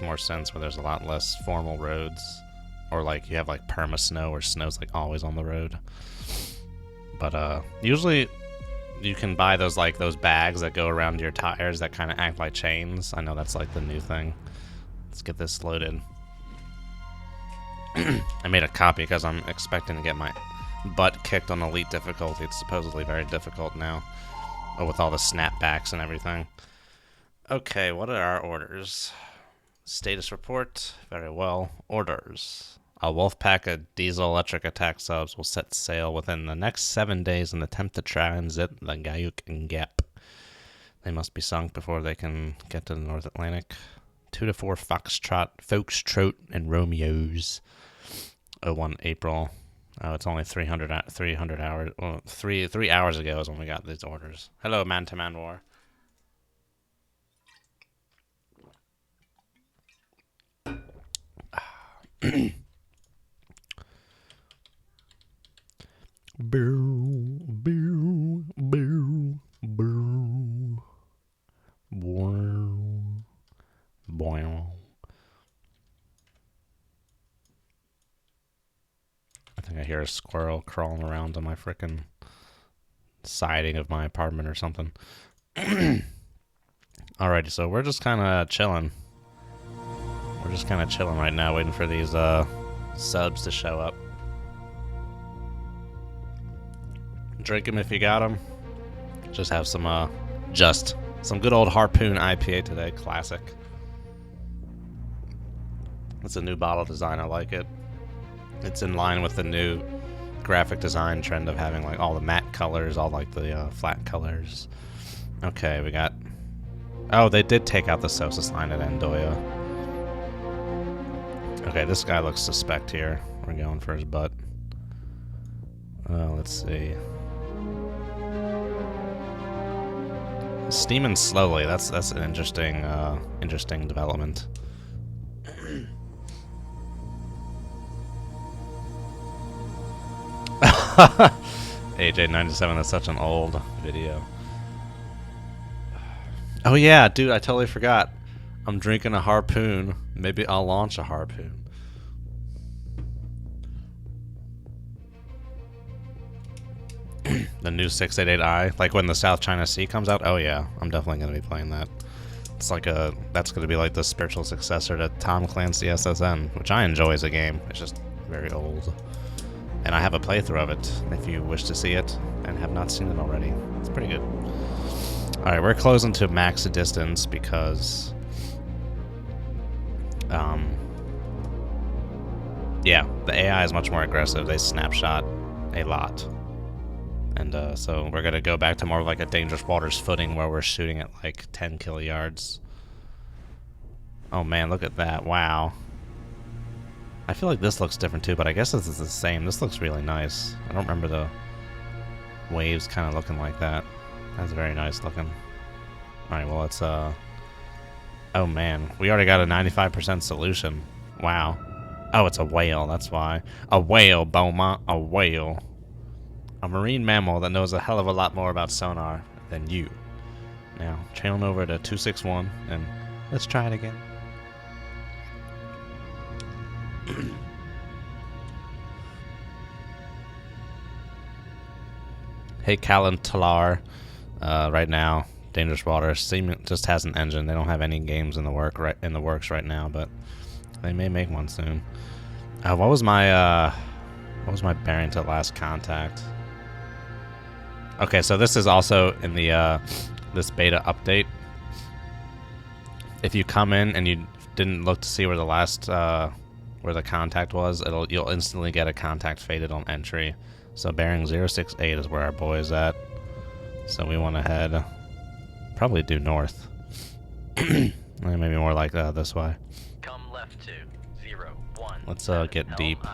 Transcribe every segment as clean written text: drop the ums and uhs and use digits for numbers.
more sense where there's a lot less formal roads, or like you have like perma snow where snow's like always on the road. But usually you can buy those bags that go around your tires that kind of act like chains. I know that's like the new thing. Let's get this loaded. I made a copy because I'm expecting to get my butt kicked on elite difficulty. It's supposedly very difficult now, with all the snapbacks and everything. Okay, what are our orders? Status report. Very well. Orders. A wolfpack of diesel-electric attack subs will set sail within the next 7 days and attempt to transit the Gayuk Gap. They must be sunk before they can get to the North Atlantic. 2 to 4 Foxtrot, and Romeos. 01 April. Oh, it's only 300 hours. Well, 3 hours ago is when we got these orders. Hello, man-to-man war. Boo, boo, boo, boo. Boing, boing. I think I hear a squirrel crawling around on my frickin' siding of my apartment or something. Alrighty, so we're just kind of chilling. We're just kind of chilling right now, waiting for these subs to show up. Drink them if you got them. Just have some good old Harpoon IPA today, classic. It's a new bottle design, I like it. It's in line with the new graphic design trend of having like all the matte colors, all like the flat colors. Okay, we got... Oh, they did take out the Sosa line at Endoya. Okay, this guy looks suspect here. We're going for his butt. Let's see. Steaming slowly. That's an interesting development. AJ97, that's such an old video. Oh yeah, dude, I totally forgot. I'm drinking a Harpoon. Maybe I'll launch a Harpoon. The new 688i, like when the South China Sea comes out. Oh yeah, I'm definitely gonna be playing that. It's like that's gonna be like the spiritual successor to Tom Clancy SSN, which I enjoy as a game. It's just very old. And I have a playthrough of it, if you wish to see it, and have not seen it already. It's pretty good. Alright, we're closing to max distance because... yeah, the AI is much more aggressive. They snapshot a lot. And so we're going to go back to more like a dangerous waters footing where we're shooting at like 10 kill yards. Oh man, look at that. Wow. I feel like this looks different too, but I guess this is the same. This looks really nice. I don't remember the waves kind of looking like that. That's very nice looking. Alright, well let's oh man, we already got a 95% solution. Wow. Oh, it's a whale, that's why. A whale, Beaumont, a whale. A marine mammal that knows a hell of a lot more about sonar than you. Now, channel over to 261 and let's try it again. Hey, Callan Talar. Right now, Dangerous Water just has an engine. They don't have any games in the works right now, but they may make one soon. What was my bearing to last contact? Okay, so this is also in the this beta update. If you come in and you didn't look to see where the last where the contact was, you'll instantly get a contact faded on entry. So bearing 068 is where our boy is at. So we want to head, probably due north. Maybe more like this way. Come left to 01. Let's get deep.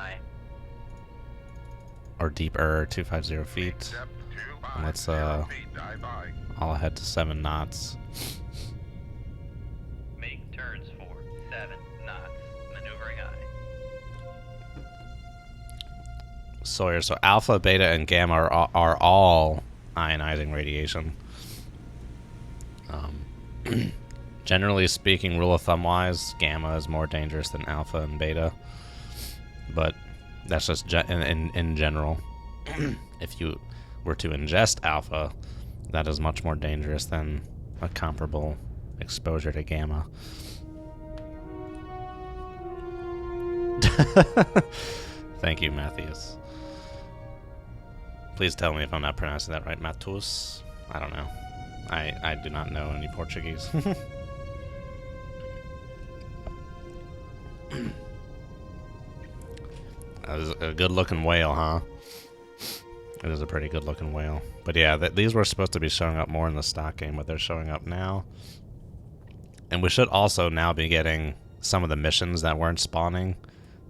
Or deeper, 250 feet. And let's all ahead to 7 knots. Make turns for 7 knots. Maneuvering eye. Sawyer, so alpha, beta, and gamma are all ionizing radiation. Generally speaking, rule of thumb wise, gamma is more dangerous than alpha and beta. But that's just in general. If you were to ingest alpha, that is much more dangerous than a comparable exposure to gamma. Thank you, Matthias. Please tell me if I'm not pronouncing that right. Matus? I don't know. I do not know any Portuguese. That was a good-looking whale, huh? It is a pretty good-looking whale. But yeah, these were supposed to be showing up more in the stock game, but they're showing up now. And we should also now be getting some of the missions that weren't spawning.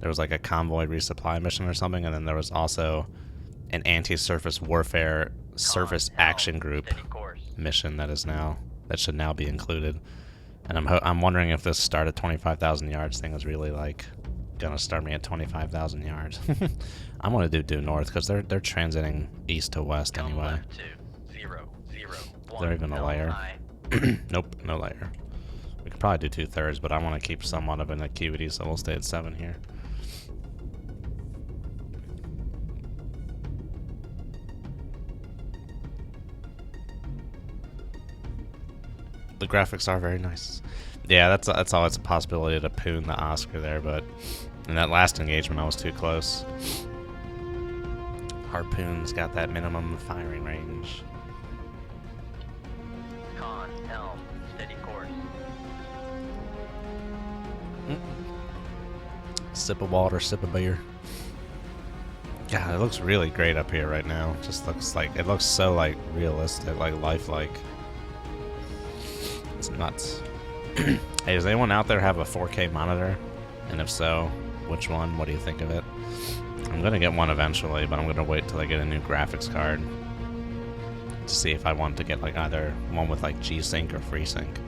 There was like a convoy resupply mission or something, and then there was also an anti-surface warfare surface action group mission that should now be included. And I'm wondering if this start at 25,000 yards thing is really like gonna start me at 25,000 yards. I'm gonna do due north because they're transiting east to west anyway. Is there even a layer? Nope, no layer. We could probably do 2/3, but I want to keep somewhat of an acuity, so we'll stay at 7 here. The graphics are very nice. Yeah, that's always a possibility to poon the Oscar there, but in that last engagement I was too close. Harpoon's got that minimum firing range. Con, helm, steady course. Sip of water, sip of beer. God, it looks really great up here right now. Just looks like, it looks so like realistic, like lifelike. It's nuts. Hey, does anyone out there have a 4K monitor? And if so, which one? What do you think of it? I'm gonna get one eventually, but I'm gonna wait till I get a new graphics card to see if I want to get like either one with like G-Sync or FreeSync.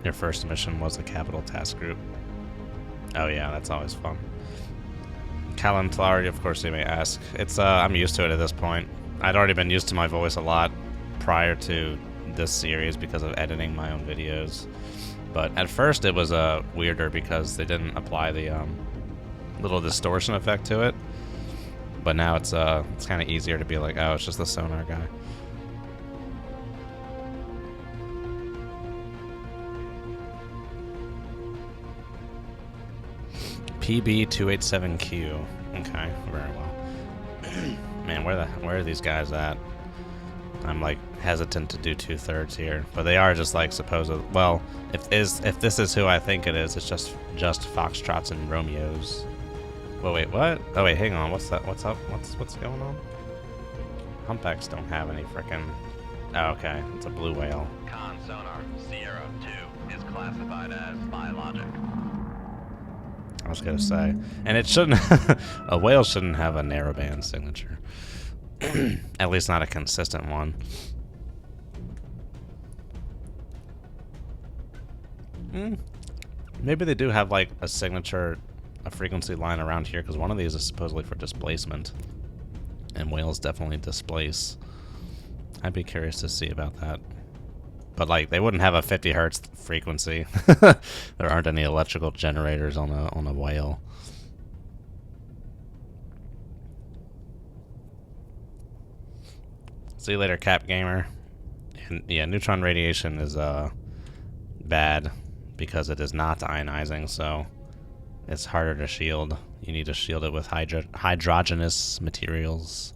Your first mission was a capital task group. Oh yeah, that's always fun. Calamari, of course you may ask. It's I'm used to it at this point. I'd already been used to my voice a lot prior to this series because of editing my own videos. But at first it was weirder because they didn't apply the little distortion effect to it. But now it's kind of easier to be like, oh, it's just the sonar guy. PB287Q. Okay, very well. Man, where are these guys at? I'm like hesitant to do 2/3 here, but they are just like supposed. Well, if this is who I think it is, it's just Foxtrots and Romeos. Well, wait, what? Oh wait, hang on. What's that? What's up? What's going on? Humpbacks don't have any frickin'. Oh, okay, it's a blue whale. Con sonar Sierra 2 is classified as biologic. I was gonna say, and it shouldn't. A whale shouldn't have a narrowband signature. At least not a consistent one. Maybe they do have like a signature, a frequency line around here, because one of these is supposedly for displacement, and whales definitely displace. I'd be curious to see about that. But like, they wouldn't have a 50 hertz frequency. There aren't any electrical generators on a whale. See you later, Cap Gamer. And yeah, neutron radiation is bad because it is not ionizing, so it's harder to shield. You need to shield it with hydrogenous materials,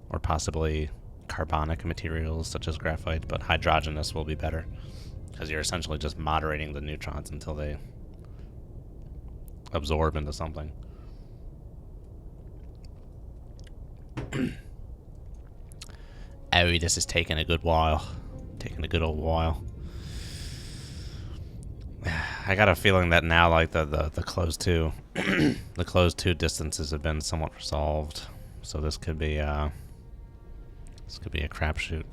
or possibly carbonic materials such as graphite, but hydrogenous will be better because you're essentially just moderating the neutrons until they absorb into something. Oh, this is taking a good while. Taking a good old while. I got a feeling that now, like the closed two, the closed two distances have been somewhat resolved. So this could be a crapshoot.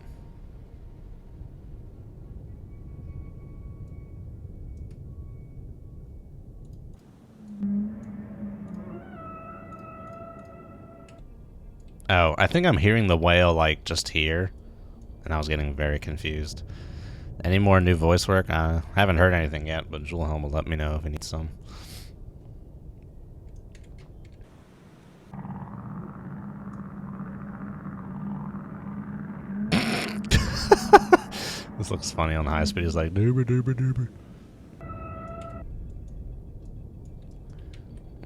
Oh, I think I'm hearing the whale, like, just here. And I was getting very confused. Any more new voice work? I haven't heard anything yet, but Julhelm will let me know if he needs some. This looks funny on high speed. He's like, doober, doober, doober.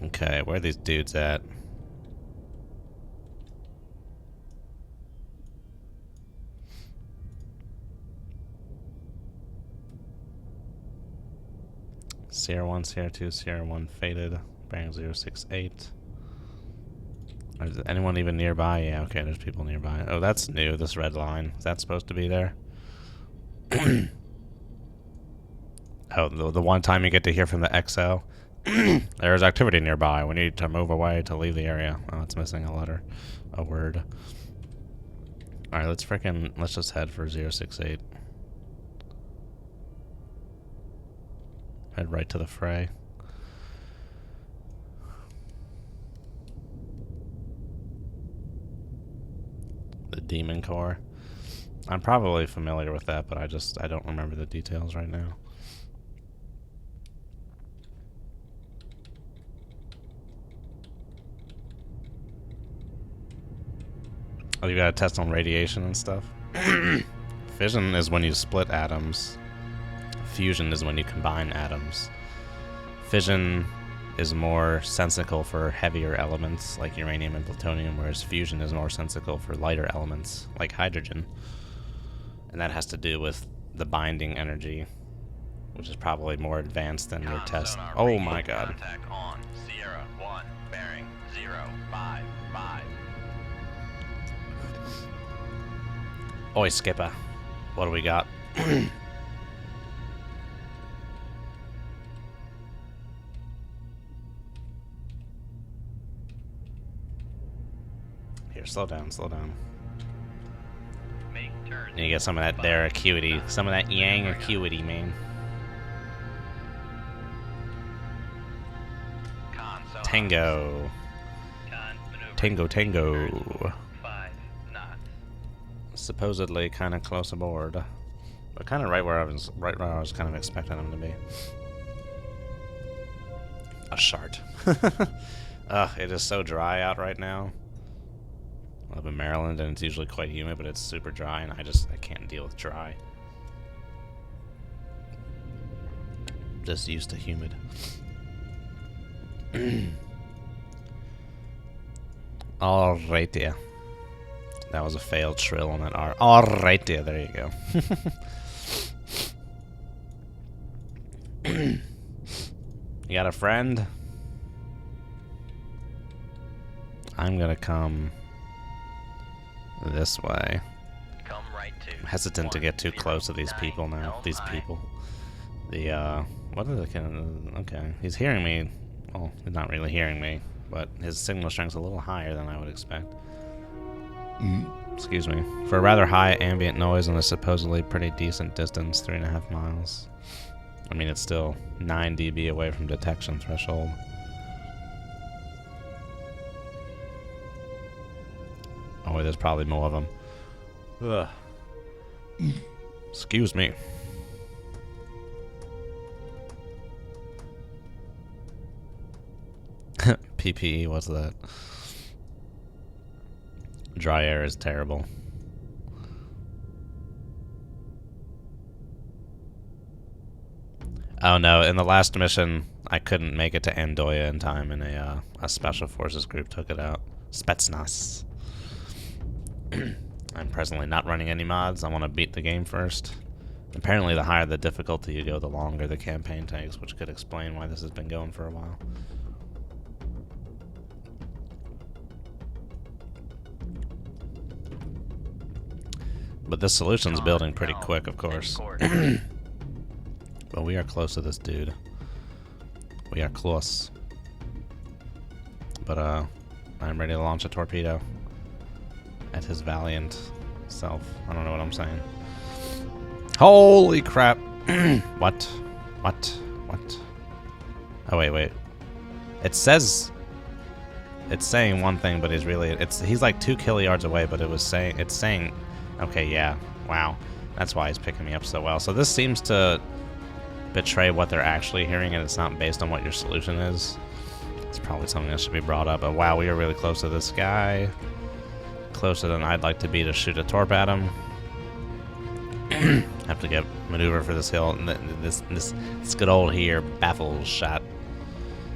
Okay, where are these dudes at? Sierra 1, Sierra 2, Sierra 1 faded. Bearing 068. Is anyone even nearby? Yeah, okay, there's people nearby. Oh, that's new, this red line. Is that supposed to be there? Oh, the one time you get to hear from the XL. There's activity nearby. We need to move away to leave the area. Oh, it's missing a letter. A word. Alright, let's just head for 068. Head right to the fray. The Demon Core. I'm probably familiar with that, but I don't remember the details right now. Oh, you got a test on radiation and stuff? Fission is when you split atoms. Fusion is when you combine atoms. Fission is more sensical for heavier elements like uranium and plutonium, whereas fusion is more sensical for lighter elements like hydrogen. And that has to do with the binding energy, which is probably more advanced than your test. Oh my god. Contact on Sierra 1, bearing 055. Oi, Skipper. What do we got? Here, slow down, slow down. Make turn. And you get some of that there acuity, some of that yang acuity, man. Tango. Tango, tango. 5 knots. Supposedly kind of close aboard, but kind of right where I was kind of expecting him to be. A shart. Ugh, it is so dry out right now. I live in Maryland and it's usually quite humid, but it's super dry, and I can't deal with dry. Just used to humid. Alright, yeah. That was a failed shrill on that R. Alright, yeah, there you go. You got a friend? I'm gonna come this way. Come right to. I'm hesitant to get too close to these people now. These people. The, what are the... Okay, he's hearing me. Well, he's not really hearing me, but his signal strength's a little higher than I would expect. Excuse me. For a rather high ambient noise and a supposedly pretty decent distance, 3.5 miles. I mean, it's still 9 dB away from detection threshold. Oh, wait, there's probably more of them. Ugh. Excuse me. PPE, what's that? Dry air is terrible. Oh no, in the last mission, I couldn't make it to Andoya in time, and a Special Forces group took it out. Spetsnaz. I'm presently not running any mods. I want to beat the game first. Apparently, the higher the difficulty you go, the longer the campaign takes, which could explain why this has been going for a while. But this solution's building pretty quick, of course. But we are close to this dude. We are close. But, I'm ready to launch a torpedo at his valiant self. I don't know what I'm saying. Holy crap! What? What? What? Oh, wait, wait. It says... It's saying one thing, but he's like 2 kiliyards away, but it's saying, okay, yeah, wow, that's why he's picking me up so well. So this seems to betray what they're actually hearing, and it's not based on what your solution is. It's probably something that should be brought up. But wow, we are really close to this guy, closer than I'd like to be to shoot a torp at him. Have to get maneuver for this hill. This good old here baffles shot,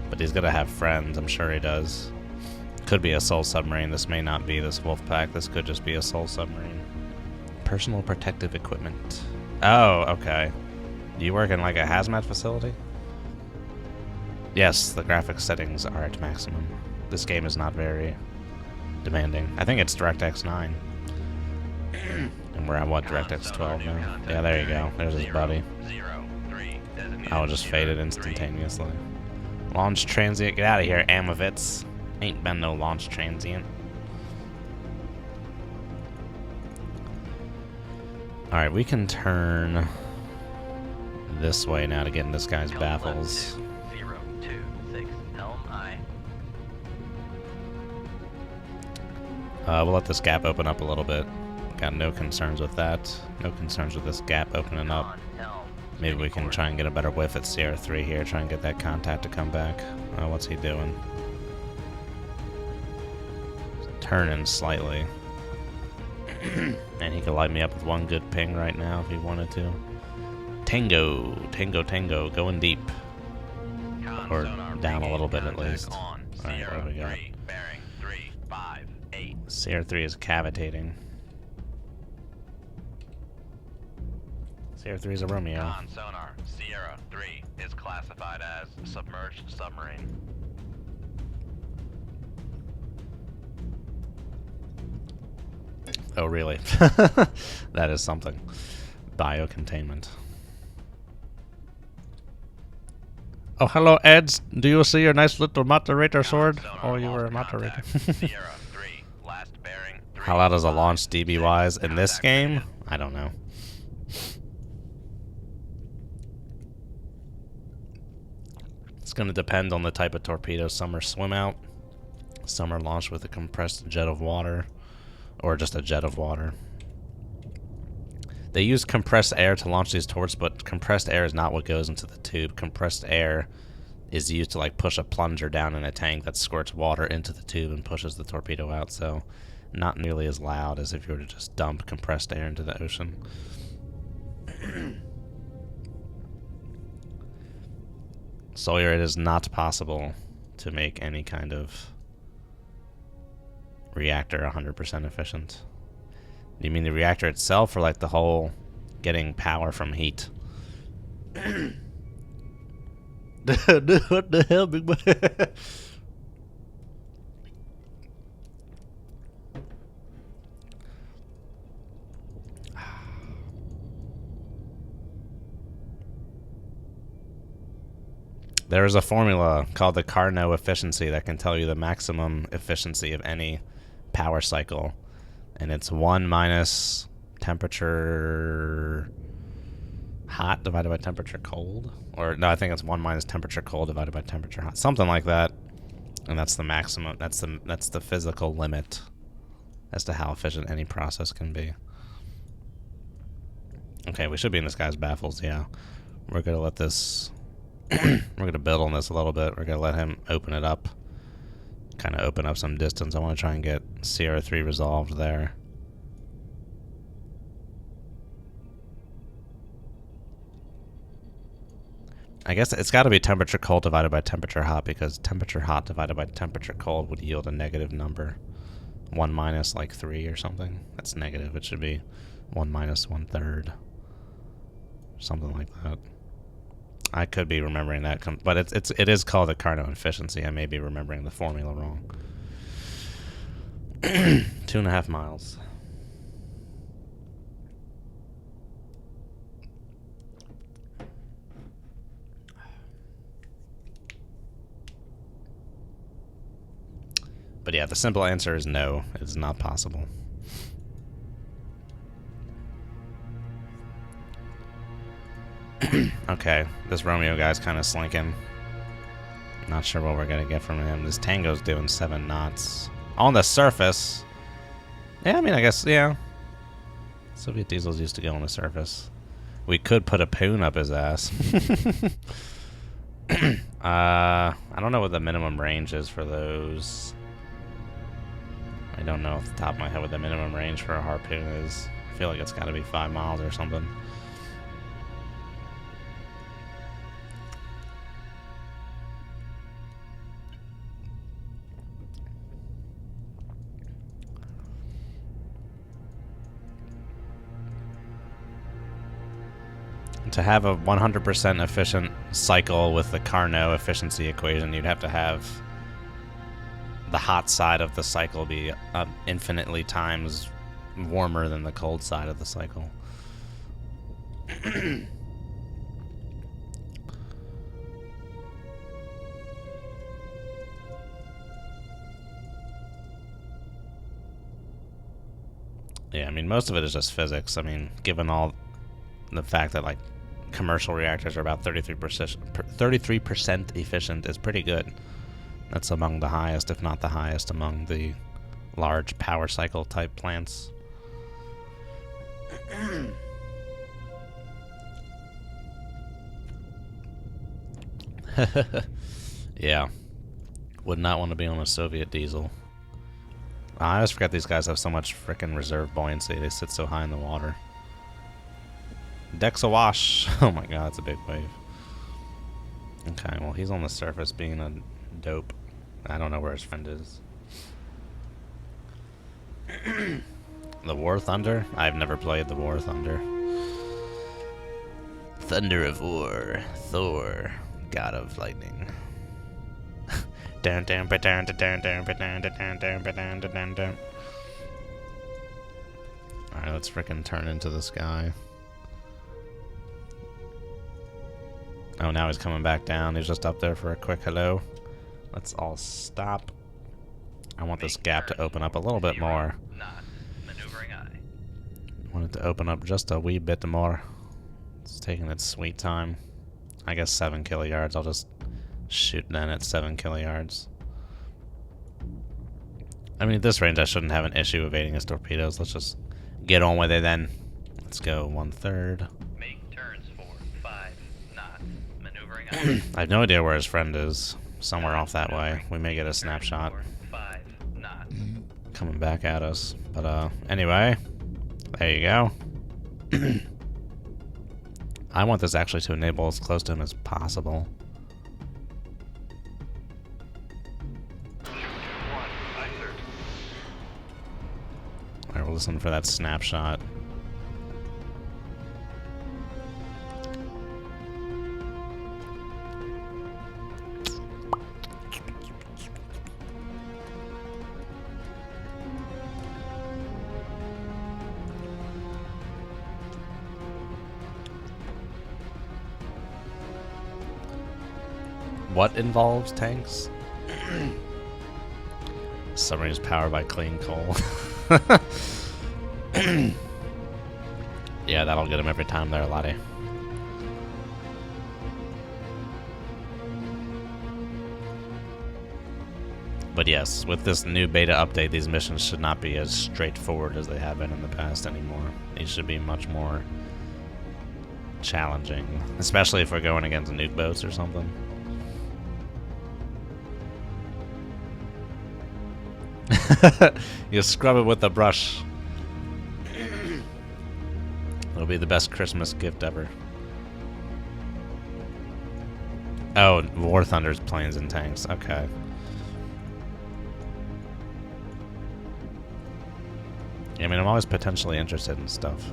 but he's gonna have friends. I'm sure he does. Could be a soul submarine. This may not be this wolf pack. This could just be a soul submarine. Personal protective equipment. Oh, okay. Do you work in like a hazmat facility? Yes, the graphics settings are at maximum. This game is not very demanding. I think it's DirectX 9. And we're at what, DirectX 12 now? Yeah, there you go. There's his buddy. I will just fade it instantaneously. Launch transient. Get out of here, Amavitz. Ain't been no launch transient. Alright, we can turn this way now to get in this guy's baffles. 026 helm I. We'll let this gap open up a little bit. Got no concerns with that. No concerns with this gap opening up. Maybe we can try and get a better whiff at CR3 here. Try and get that contact to come back. What's he doing? Turning slightly. And he could light me up with one good ping right now if he wanted to. Tango, tango, tango, going deep. Or down a little bit at least. Alright, what do we got? CR3 is cavitating. CR3 is a Romeo. Con sonar, Sierra 3 is classified as submerged submarine. Oh, really? That is something. Biocontainment. Oh, hello, Eds. Do you see your nice little moderator sword? Oh, you were a moderator. Sierra 3, last bearing. How loud is a launch DB-wise in this game? I don't know. It's going to depend on the type of torpedo. Some are swim out. Some are launched with a compressed jet of water. Or just a jet of water. They use compressed air to launch these torps, but compressed air is not what goes into the tube. Compressed air is used to like push a plunger down in a tank that squirts water into the tube and pushes the torpedo out, so not nearly as loud as if you were to just dump compressed air into the ocean. Sawyer, it is not possible to make any kind of reactor 100% efficient. Do you mean the reactor itself, or like the whole getting power from heat? What the hell, big boy? There is a formula called the Carnot efficiency that can tell you the maximum efficiency of any power cycle, and it's 1 minus temperature hot divided by temperature cold, or no, I think it's 1 minus temperature cold divided by temperature hot, something like that, and that's the maximum. That's the physical limit as to how efficient any process can be. Okay, we should be in this guy's baffles. Yeah, we're gonna let this. We're gonna build on this a little bit. We're gonna let him open it up. Kind of open up some distance. I want to try and get CR3 resolved there. I guess it's got to be temperature cold divided by temperature hot, because temperature hot divided by temperature cold would yield a negative number. 1 minus like 3 or something. That's negative. It should be 1 minus 1/3. Something like that. I could be remembering that, but it is called the Carnot efficiency. I may be remembering the formula wrong. 2.5 miles. But yeah, the simple answer is no. It is not possible. Okay, this Romeo guy's kind of slinking. Not sure what we're gonna get from him. This Tango's doing 7 knots. On the surface. Yeah, I mean, I guess, yeah. Soviet diesels used to go on the surface. We could put a poon up his ass. I don't know what the minimum range is for those. I don't know off the top of my head what the minimum range for a harpoon is. I feel like it's got to be 5 miles or something. To have a 100% efficient cycle with the Carnot efficiency equation, you'd have to have the hot side of the cycle be infinitely times warmer than the cold side of the cycle. Yeah, I mean, most of it is just physics. I mean, given all the fact that, like, commercial reactors are about 33% efficient is pretty good. That's among the highest, if not the highest, among the large power cycle type plants. Yeah. Would not want to be on a Soviet diesel. I always forget these guys have so much frickin' reserve buoyancy. They sit so high in the water. Deck's awash. Oh my god, it's a big wave. Okay, well, he's on the surface being a dope. I don't know where his friend is. The War Thunder? I've never played the War Thunder. Thunder of War. Thor. God of Lightning. Alright, let's frickin' turn into the sky. Oh, now he's coming back down. He's just up there for a quick hello. Let's all stop. I want this gap to open up a little bit more. I want it to open up just a wee bit more. It's taking its sweet time. I guess 7 kiluyards. I'll just shoot then at 7 kiluyards. I mean, at this range, I shouldn't have an issue evading his torpedoes. Let's just get on with it then. Let's go 1/3. Make turns for 5 knots. Maneuvering I have no idea where his friend is. Somewhere off that way. We may get a snapshot 5 knots. coming back at us. But anyway, there you go. I want this actually to enable as close to him as possible. Alright, we'll listen for that snapshot. What involves tanks? Submarine is powered by clean coal. Yeah, that'll get him every time there, Lottie. But yes, with this new beta update, these missions should not be as straightforward as they have been in the past anymore. These should be much more challenging, especially if we're going against nuke boats or something. You scrub it with the brush. It'll be the best Christmas gift ever. Oh, War Thunder's planes and tanks. Okay. Yeah, I mean, I'm always potentially interested in stuff.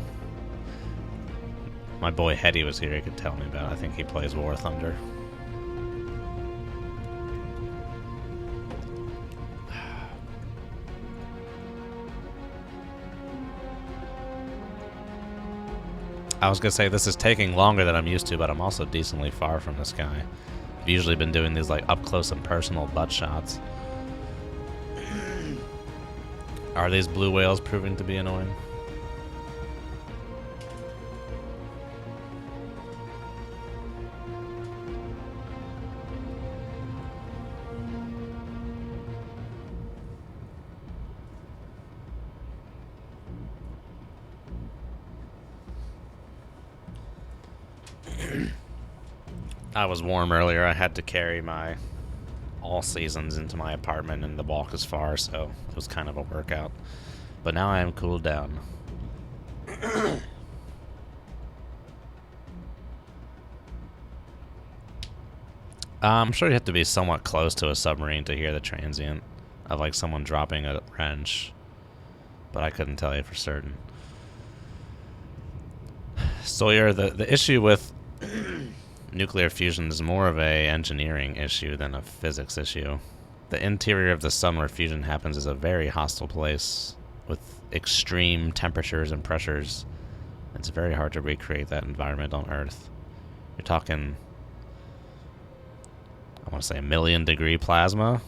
My boy Hetty was here, he could tell me about it. I think he plays War Thunder. I was gonna say this is taking longer than I'm used to, but I'm also decently far from this guy. I've usually been doing these like up close and personal butt shots. Are these blue whales proving to be annoying? I was warm earlier. I had to carry my all seasons into my apartment, and the walk is far, so it was kind of a workout. But now I am cooled down. I'm sure you have to be somewhat close to a submarine to hear the transient of like someone dropping a wrench, but I couldn't tell you for certain. Sawyer, the issue with nuclear fusion is more of a engineering issue than a physics issue. The interior of the sun where fusion happens is a very hostile place with extreme temperatures and pressures. It's very hard to recreate that environment on Earth. You're talking, I want to say, 1,000,000-degree plasma.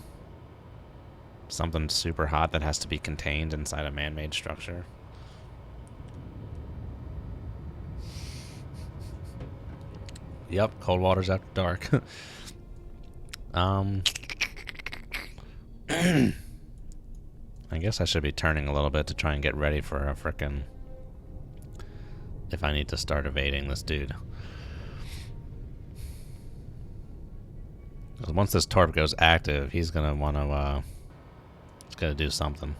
Something super hot that has to be contained inside a man-made structure. Yep, cold waters after dark. I guess I should be turning a little bit to try and get ready for a frickin' if I need to start evading this dude. Once this torp goes active, he's gonna want to, he's gonna do something.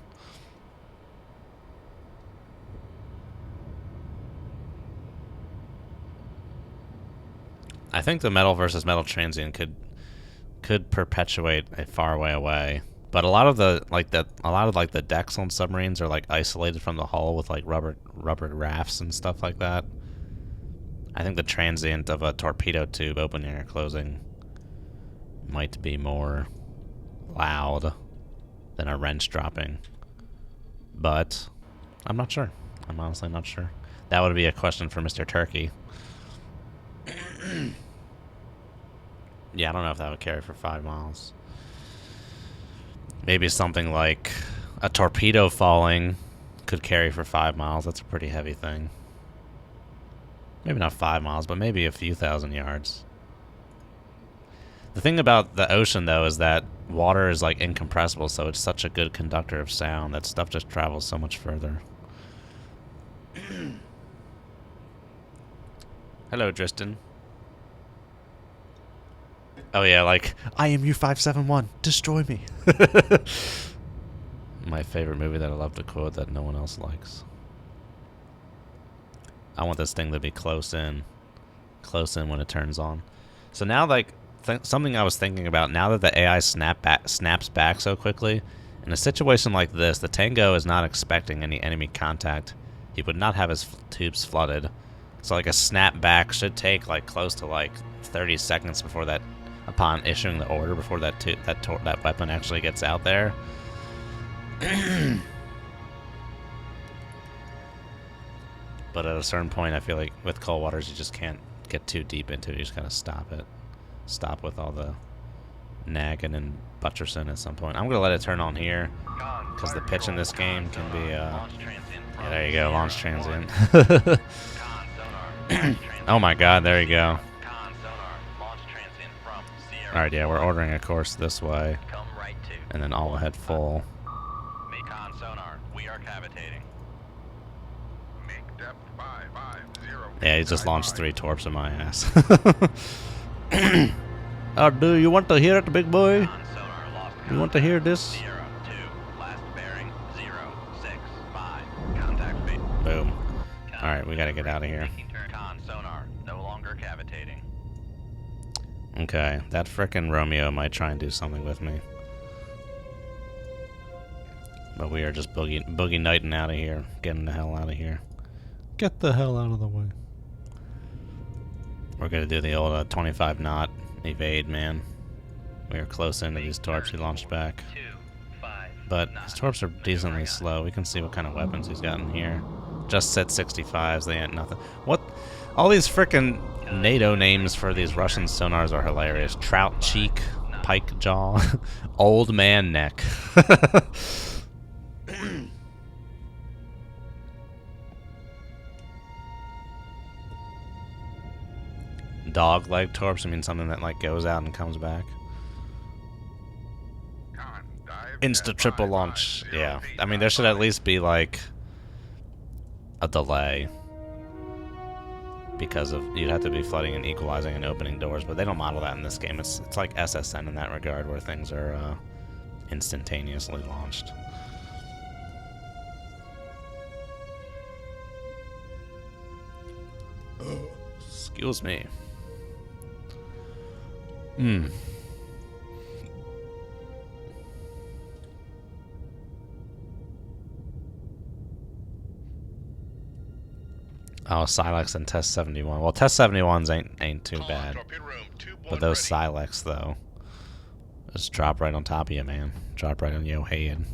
I think the metal versus metal transient could perpetuate a far way away, but a lot of the decks on submarines are like isolated from the hull with like rubber rafts and stuff like that. I think the transient of a torpedo tube opening or closing might be more loud than a wrench dropping, but I'm not sure. I'm honestly not sure. That would be a question for Mr. Turkey. Yeah, I don't know if that would carry for 5 miles. Maybe something like a torpedo falling could carry for 5 miles. That's a pretty heavy thing. Maybe not 5 miles, but maybe a few thousand yards. The thing about the ocean, though, is that water is like incompressible, so it's such a good conductor of sound that stuff just travels so much further. Hello, Tristan. Oh yeah, like, I am U-571, destroy me. My favorite movie that I love to quote that no one else likes. I want this thing to be close in when it turns on. So now, like, something I was thinking about, now that the AI snaps back so quickly, in a situation like this, the Tango is not expecting any enemy contact. He would not have his tubes flooded. So like a snap back should take like close to like 30 seconds before that, upon issuing the order, before that weapon actually gets out there. But at a certain point, I feel like with cold waters, you just can't get too deep into it. You just gotta stop it. Stop with all the nagging and buttressing at some point. I'm gonna let it turn on here because the pitch in this game can be. Yeah, there you go, launch transient. Oh my God, there you go. All right, yeah, we're ordering a course this way, and then all ahead full. Macon sonar, we are cavitating. Yeah, he just launched 3 torps in my ass. Oh, do you want to hear it, big boy? You want to hear this? 02, last bearing 065. Contact speed. Boom. All right, we gotta get out of here. Con sonar, no longer cavitating. Okay, that frickin' Romeo might try and do something with me. But we are just boogie nighting out of here. Getting the hell out of here. Get the hell out of the way. We're gonna do the old 25 knot evade, man. We are close into these torps he launched back. But his torps are decently slow. We can see what kind of weapons he's got in here. Just set 65s, they ain't nothing. What? All these frickin' NATO names for these Russian sonars are hilarious. Trout cheek, pike jaw, old man neck. Dog leg torps, I mean something that like goes out and comes back. Insta triple launch. Yeah. I mean there should at least be like a delay. because of you'd have to be flooding and equalizing and opening doors, but they don't model that in this game. It's like SSN in that regard, where things are instantaneously launched. Excuse me. Oh, Silex and Test 71. Well, Test 71s ain't too bad. But those Silex, though, just drop right on top of you, man. Drop right on your head.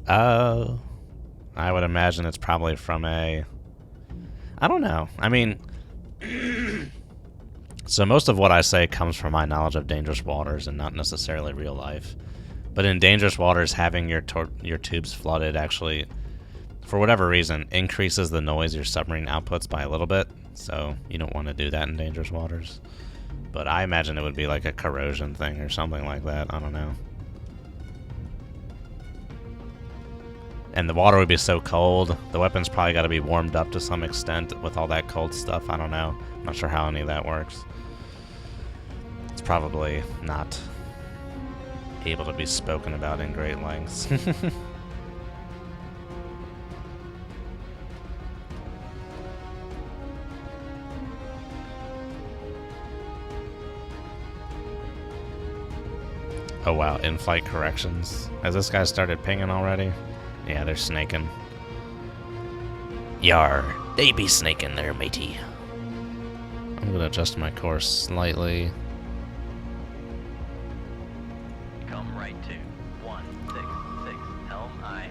I would imagine it's probably from a... I don't know. I mean... So most of what I say comes from my knowledge of dangerous waters and not necessarily real life. But in dangerous waters, having your tubes flooded actually, for whatever reason, increases the noise your submarine outputs by a little bit. So you don't want to do that in dangerous waters. But I imagine it would be like a corrosion thing or something like that. I don't know. And the water would be so cold. The weapon's probably got to be warmed up to some extent with all that cold stuff. I don't know. I'm not sure how any of that works. It's probably not able to be spoken about in great lengths. Oh wow, in-flight corrections. Has this guy started pinging already? Yeah, they're snaking. Yar, they be snaking there, matey. I'm gonna adjust my course slightly. Come right to 166 helm I.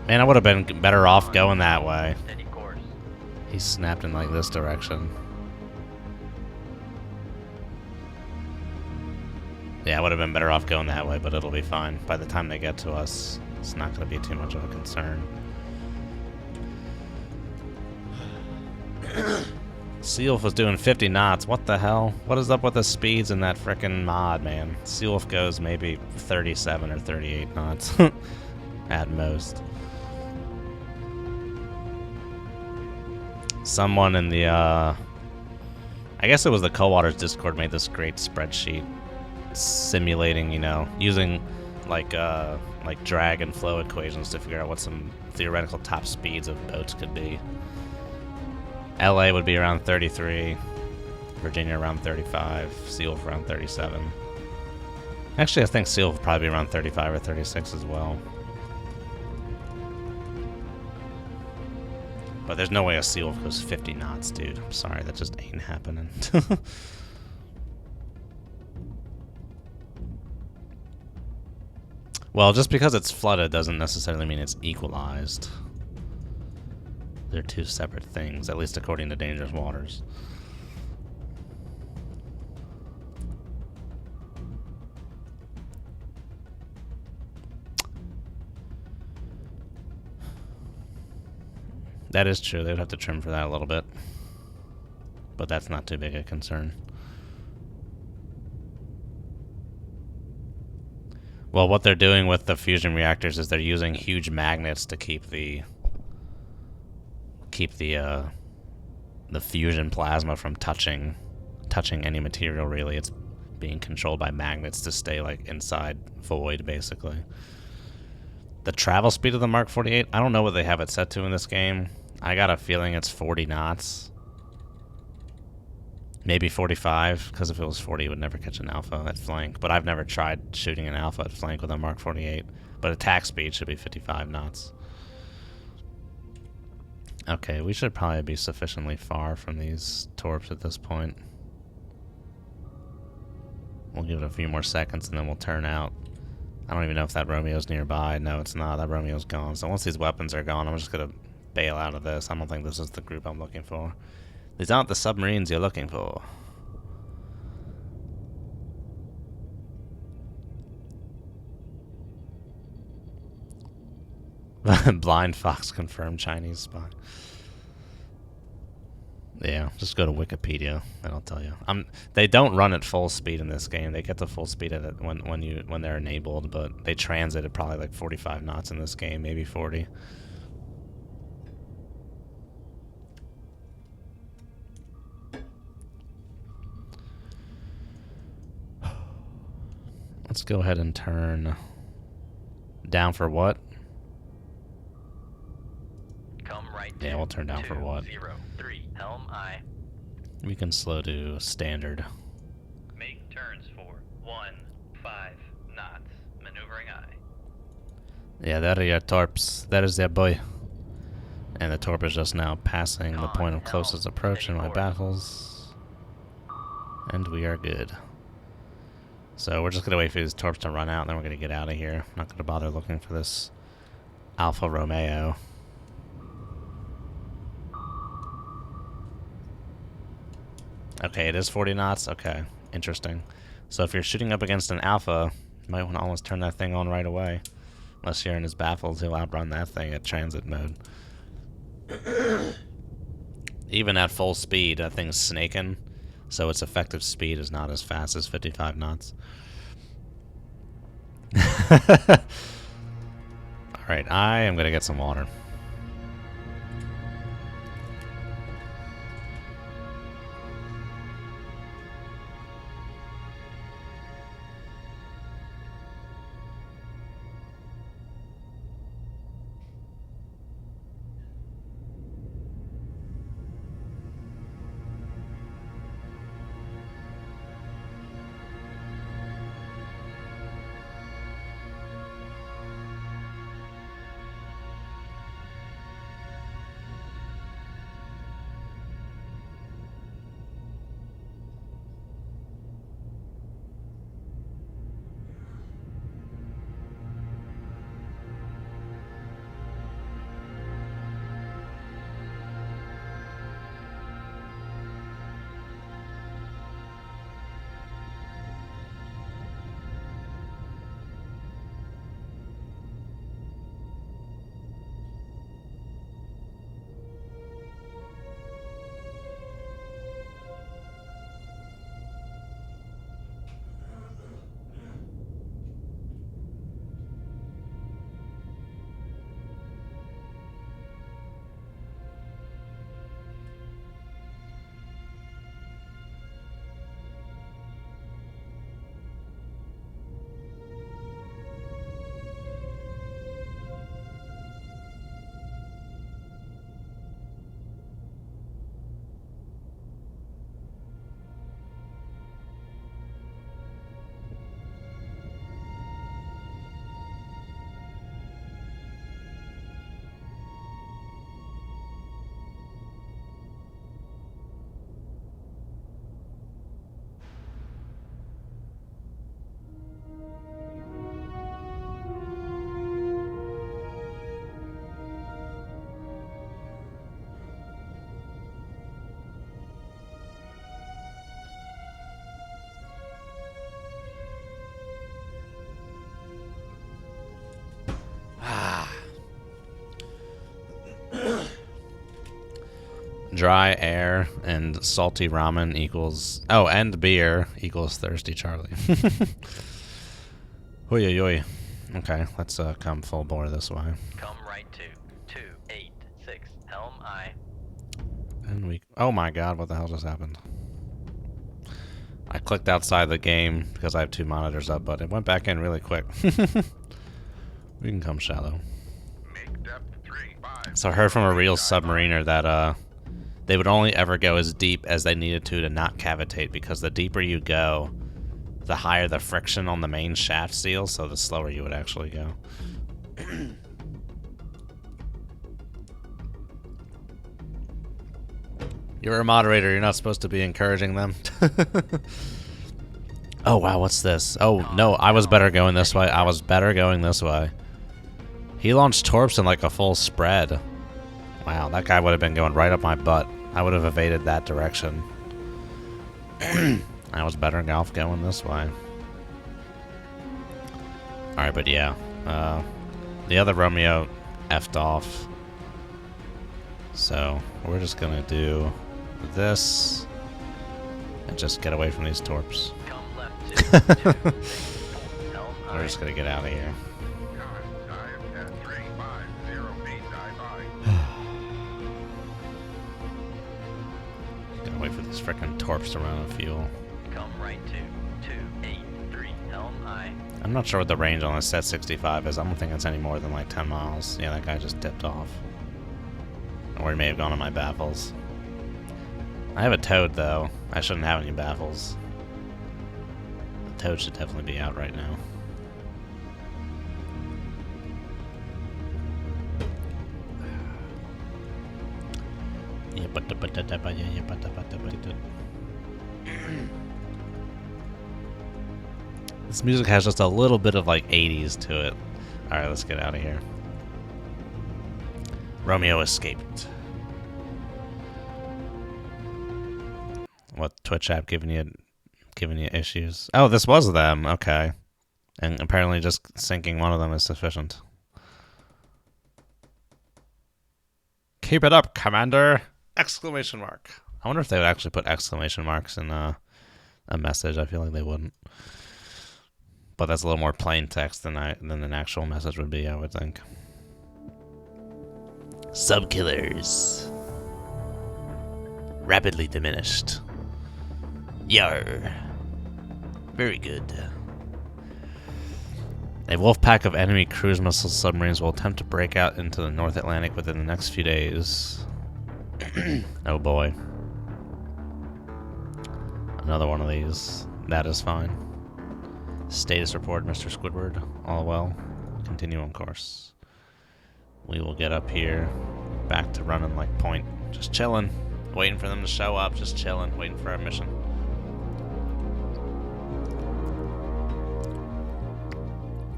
Man, I would have been better off going that way. Steady course. He snapped in like this direction. Yeah, I would have been better off going that way, but it'll be fine. By the time they get to us, it's not going to be too much of a concern. Seawolf was doing 50 knots. What the hell? What is up with the speeds in that frickin' mod, man? Seawolf goes maybe 37 or 38 knots at most. Someone in the, I guess it was the Coldwater's Discord made this great spreadsheet simulating, you know, using like drag and flow equations to figure out what some theoretical top speeds of boats could be. LA would be around 33, Virginia around 35, Seawolf around 37. Actually, I think Seawolf would probably be around 35 or 36 as well. But there's no way a Seawolf goes 50 knots, dude. I'm sorry, that just ain't happening. Well, just because it's flooded doesn't necessarily mean it's equalized. They're two separate things, at least according to Dangerous Waters. That is true. They would have to trim for that a little bit. But that's not too big a concern. Well, what they're doing with the fusion reactors is they're using huge magnets to keep the fusion plasma from touching any material, really. It's being controlled by magnets to stay like inside void, basically. The travel speed of the Mark 48, I don't know what they have it set to in this game. I got a feeling it's 40 knots. Maybe 45, because if it was 40, it would never catch an alpha at flank. But I've never tried shooting an alpha at flank with a Mark 48. But attack speed should be 55 knots. Okay, we should probably be sufficiently far from these torps at this point. We'll give it a few more seconds and then we'll turn out. I don't even know if that Romeo's nearby. No, it's not. That Romeo's gone. So once these weapons are gone, I'm just going to bail out of this. I don't think this is the group I'm looking for. These aren't the submarines you're looking for. Blind Fox confirmed Chinese spy. Yeah, just go to Wikipedia and I'll tell you. They don't run at full speed in this game. They get to full speed at it when they're enabled, but they transit at probably like 45 knots in this game, maybe 40. Let's go ahead and turn down for what? Come right. Yeah, we'll turn down for what? 03, helm I. We can slow to standard. Make turns for 15 knots. Maneuvering I. Yeah, there are your torps. That is their boy. And the torp is just now passing the point of closest approach in my baffles. And we are good. So we're just going to wait for these torps to run out, and then we're going to get out of here. I'm not going to bother looking for this Alfa Romeo. Okay, it is 40 knots. Okay, interesting. So if you're shooting up against an Alpha, you might want to almost turn that thing on right away. Unless you're in his baffles, he'll outrun that thing at transit mode. Even at full speed, that thing's snaking, so its effective speed is not as fast as 55 knots. Alright, I am going to get some water. Dry air and salty ramen equals... Oh, and beer equals thirsty Charlie. Oy, oy, oy. Okay, let's come full bore this way. Come right to 286, helm I. And we... Oh my god, what the hell just happened? I clicked outside the game because I have two monitors up, but it went back in really quick. We can come shallow. Make depth 3, 5. So I heard from a real submariner that they would only ever go as deep as they needed to not cavitate, because the deeper you go, the higher the friction on the main shaft seal, so the slower you would actually go. You're a moderator, you're not supposed to be encouraging them. Oh wow, what's this? Oh no, I was better going this way. I was better going this way. He launched torps in like a full spread. Wow, that guy would have been going right up my butt. I would have evaded that direction. I was better golf going this way. Alright, but yeah. The other Romeo effed off. So, we're just gonna do this and just get away from these torps. Come left 2, 2, helm We're aye. just gonna get out of here. Gotta wait for these frickin' torps to run out of fuel. Come right 2, 2, 8, 3, helm aye. I'm not sure what the range on this set 65 is. I don't think it's any more than like 10 miles. Yeah, that guy just dipped off. Or he may have gone on my baffles. I have a toad though. I shouldn't have any baffles. The toad should definitely be out right now. This music has just a little bit of like 80s to it. Alright, let's get out of here. Romeo escaped. What, Twitch app giving you issues? Oh, this was them. Okay. And apparently just sinking one of them is sufficient. Keep it up, Commander! Exclamation mark. I wonder if they would actually put exclamation marks in a message. I feel like they wouldn't. But that's a little more plain text than an actual message would be, I would think. Subkillers. Rapidly diminished. Yar. Very good. A wolf pack of enemy cruise missile submarines will attempt to break out into the North Atlantic within the next few days. Oh boy. Another one of these. That is fine. Status report, Mr. Squidward. All well. Continue on course. We will get up here. Back to running like point. Just chilling. Waiting for them to show up. Just chilling. Waiting for our mission.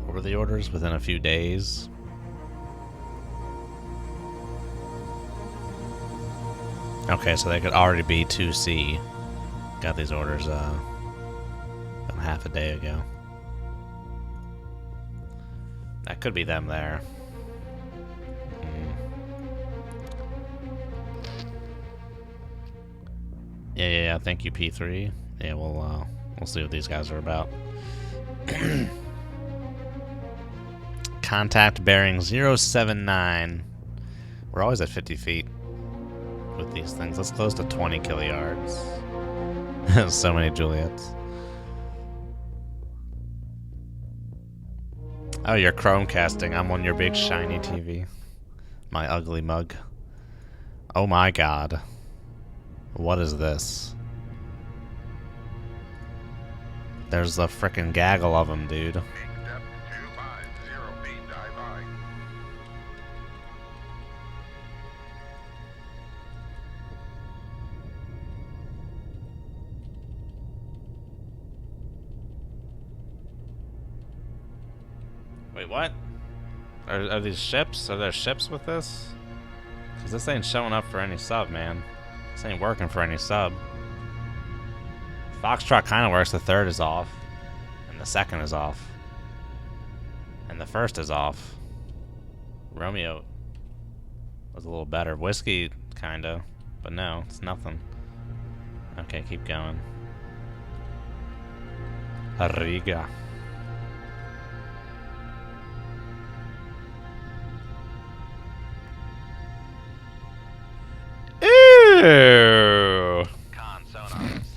What were the orders? Within a few days. Okay, so they could already be 2C. Got these orders about half a day ago. That could be them there. Yeah, thank you, P3. Yeah, we'll see what these guys are about. Contact bearing 079. We're always at 50 feet with these things. Let's close to 20 kiluyards. So many Juliets. Oh, you're Chromecasting. I'm on your big shiny TV. My ugly mug. Oh my god. What is this? There's a frickin' gaggle of them, dude. Wait, what? Are these ships? Are there ships with this? Because this ain't showing up for any sub, man. This ain't working for any sub. Foxtrot kind of works. The third is off. And the second is off. And the first is off. Romeo was a little better. Whiskey, kind of. But no, it's nothing. Okay, keep going. Riga. Ew.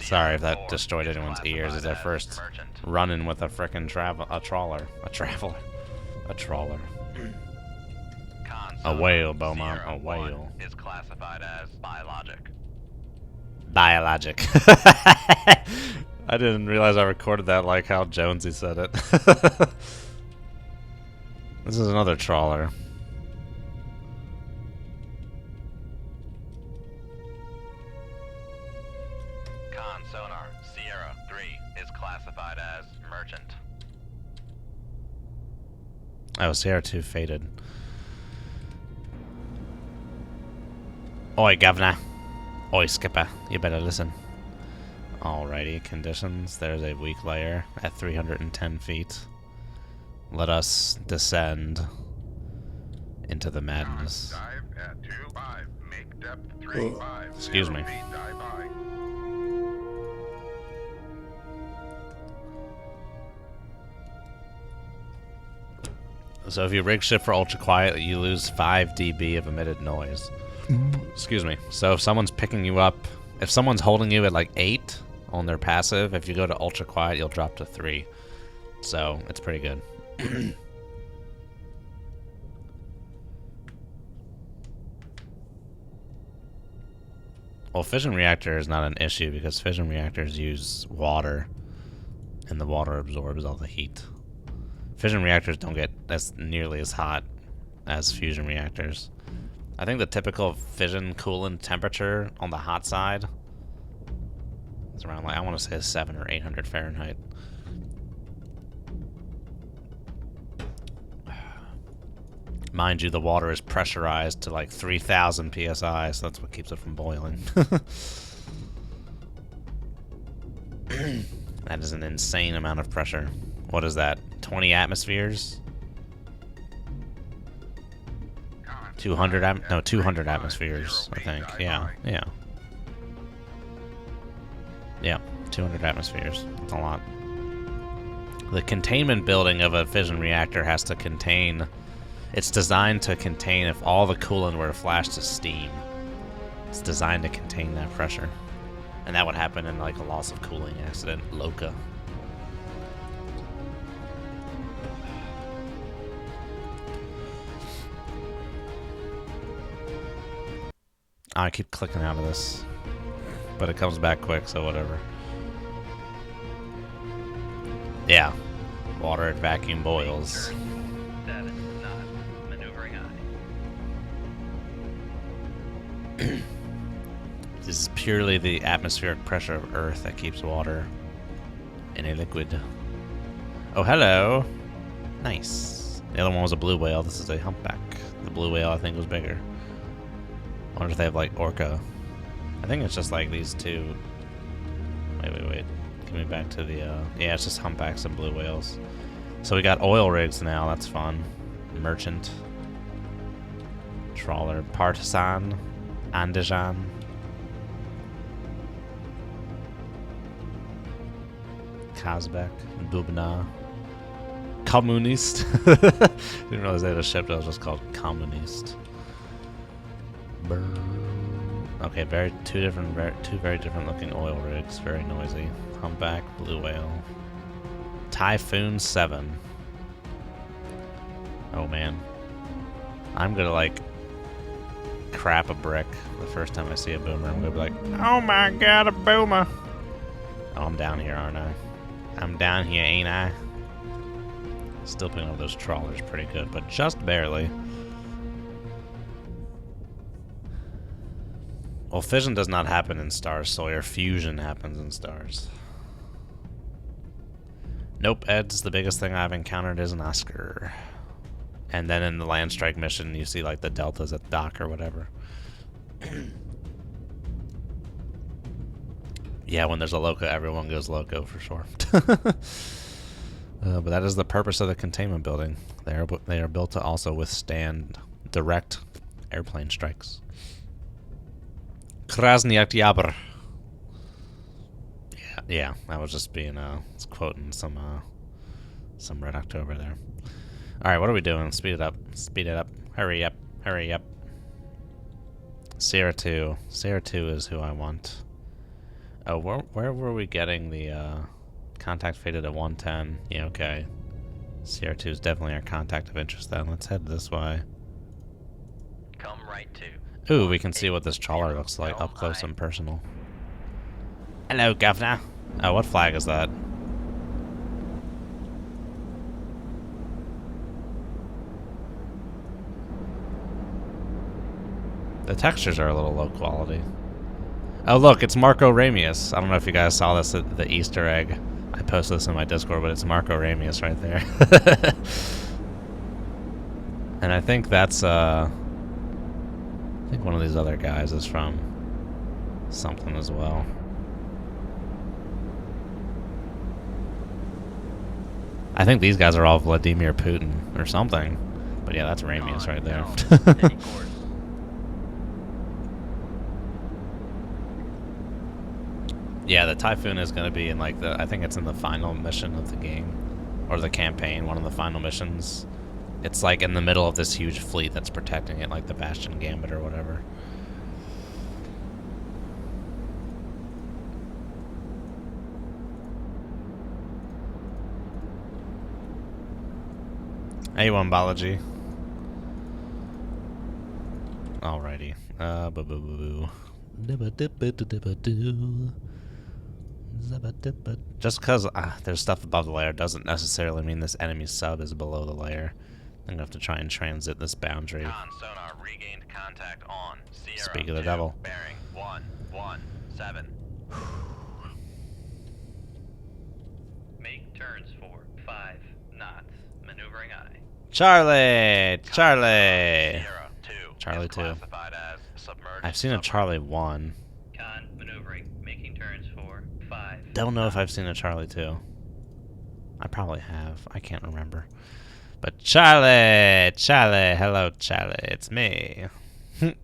Sorry if that destroyed anyone's ears. It's their first run-in with a frickin' trawler. A whale, Beaumont. A whale. Is classified as biologic. Biologic. I didn't realize I recorded that like how Jonesy said it. This is another trawler. Sonar Sierra 3 is classified as merchant. Oh, Sierra 2 faded. Oi, governor. Oi, skipper. You better listen. Alrighty, conditions. There's a weak layer at 310 feet. Let us descend into the madness. Dive at 25. Make Depth 35. Excuse me. Dive by. So if you rig ship for ultra quiet, you lose 5 dB of emitted noise. Excuse me. So if someone's picking you up, if someone's holding you at like 8 on their passive, if you go to ultra quiet, you'll drop to 3. So it's pretty good. Well, fission reactor is not an issue because fission reactors use water, and the water absorbs all the heat. Fission reactors don't get as nearly as hot as fusion reactors. I think the typical fission coolant temperature on the hot side is around, like, I want to say 700 or 800 Fahrenheit. Mind you, the water is pressurized to like 3,000 psi, so that's what keeps it from boiling. That is an insane amount of pressure. What is that? 20 atmospheres? 200 no, 200 atmospheres, I think. Yeah, yeah. Yeah, 200 atmospheres. That's a lot. The containment building of a fission reactor has to contain... It's designed to contain if all the coolant were to flash to steam. It's designed to contain that pressure. And that would happen in like a loss of cooling accident, LOCA. I keep clicking out of this, but it comes back quick, so whatever. Yeah, water at vacuum boils. 7 knots. Maneuvering high. This is purely the atmospheric pressure of Earth that keeps water in a liquid. Oh, hello. Nice. The other one was a blue whale. This is a humpback. The blue whale, I think, was bigger. I wonder if they have, like, orca. I think it's just, like, these two. Wait. Give me back to the, yeah, it's just humpbacks and blue whales. So we got oil rigs now. That's fun. Merchant. Trawler. Partisan. Andijan. Kazbek. Dubna. Communist. Didn't realize they had a ship that was just called Communist. Okay, two very different looking oil rigs. Very noisy. Humpback, blue whale. Typhoon 7. Oh man. I'm gonna like crap a brick the first time I see a boomer. I'm gonna be like, oh my god, a boomer. Oh, I'm down here, aren't I? I'm down here, ain't I? Still picking up those trawlers pretty good, but just barely. Well, fission does not happen in stars, Sawyer. Fusion happens in stars. Nope, Ed's the biggest thing I've encountered is an Oscar. And then in the land strike mission, you see like the deltas at dock or whatever. Yeah, when there's a loco, everyone goes loco for sure. But that is the purpose of the containment building. They are built to also withstand direct airplane strikes. Krasny Oktyabr. Yeah, I was just being quoting some Red October there. All right, what are we doing? Speed it up. Speed it up. Hurry up. Hurry up. Sierra 2. Sierra 2 is who I want. Oh, where were we getting the contact faded at 110? Yeah, okay. Sierra 2 is definitely our contact of interest then. Let's head this way. Come right to. Ooh, we can see what this trawler looks like up close and personal. Hello, Governor. Oh, what flag is that? The textures are a little low quality. Oh, look, it's Marco Ramius. I don't know if you guys saw this at the Easter egg. I posted this in my Discord, but it's Marco Ramius right there. And I think that's, I think one of these other guys is from something as well. I think these guys are all Vladimir Putin or something. But yeah, that's Ramius right there. Yeah, the Typhoon is going to be in like the, I think it's in the final mission of the game. Or the campaign, one of the final missions. It's like in the middle of this huge fleet that's protecting it, like the Bastion Gambit or whatever. A1 Balaji. Alrighty. Just because there's stuff above the layer doesn't necessarily mean this enemy sub is below the layer. I'm gonna have to try and transit this boundary. Con sonar regained contact on Sierra Speak of the 2, devil. bearing 117. Make turns for 5 knots. Maneuvering eye. Charlie! Charlie! Sierra 2 Charlie is 2. classified as submerged. I've seen a Charlie 1. Con maneuvering, making turns for 5. Don't know if I've seen a Charlie 2. I probably have. I can't remember. But Charlie! Charlie! Hello, Charlie. It's me.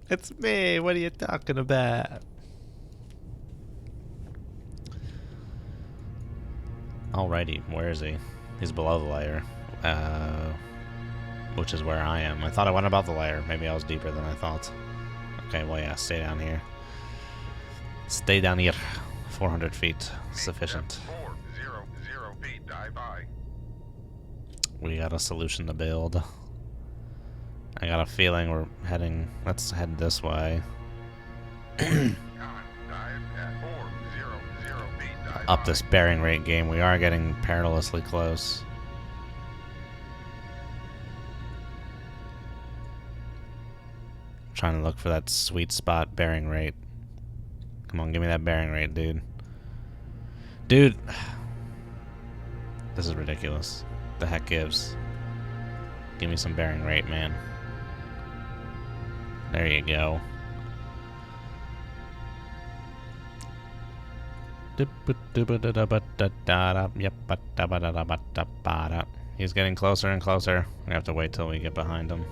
It's me. What are you talking about? Alrighty. Where is he? He's below the layer. Which is where I am. I thought I went above the layer. Maybe I was deeper than I thought. Okay, well, yeah. Stay down here. Stay down here. 400 feet. Sufficient. 400 feet, dive by. We got a solution to build. I got a feeling we're heading... Let's head this way. Con, dive at 400 feet, dive Up by. this bearing rate game. We are getting perilously close. Trying to look for that sweet spot bearing rate. Come on, give me that bearing rate, dude. Dude. This is ridiculous. The heck gives. Give me some bearing rate, man. There you go. He's getting closer and closer. We have to wait till we get behind him.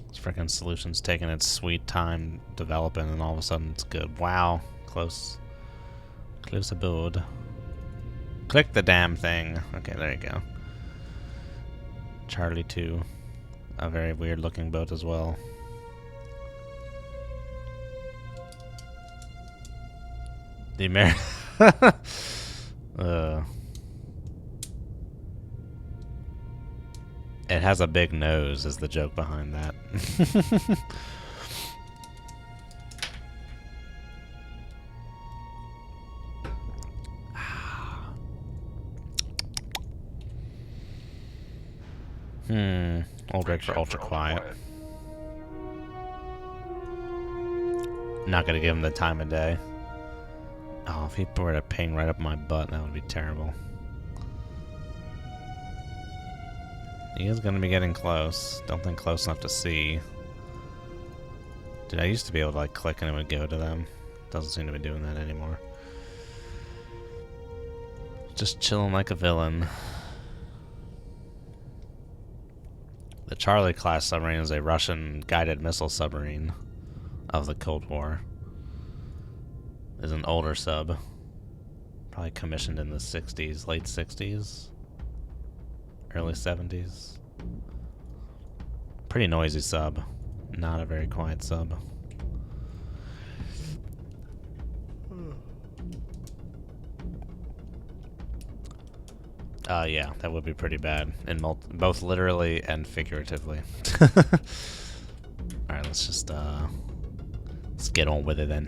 This freaking solution's taking its sweet time developing, and all of a sudden it's good. Wow. Close. Close aboard. Click the damn thing. Okay, there you go. Charlie 2. A very weird looking boat as well. The It has a big nose is the joke behind that. Old rig for ultra quiet. Not gonna give him the time of day. Oh, if he were to ping right up my butt, that would be terrible. He is gonna be getting close. Don't think close enough to see. Dude, I used to be able to like click and it would go to them. Doesn't seem to be doing that anymore. Just chilling like a villain. The Charlie class submarine is a Russian guided missile submarine of the Cold War. Is an older sub. Probably commissioned in the 60s, late 60s, early 70s. Pretty noisy sub. Not a very quiet sub. Yeah, that would be pretty bad, in both literally and figuratively. Alright, let's just, let's get on with it then.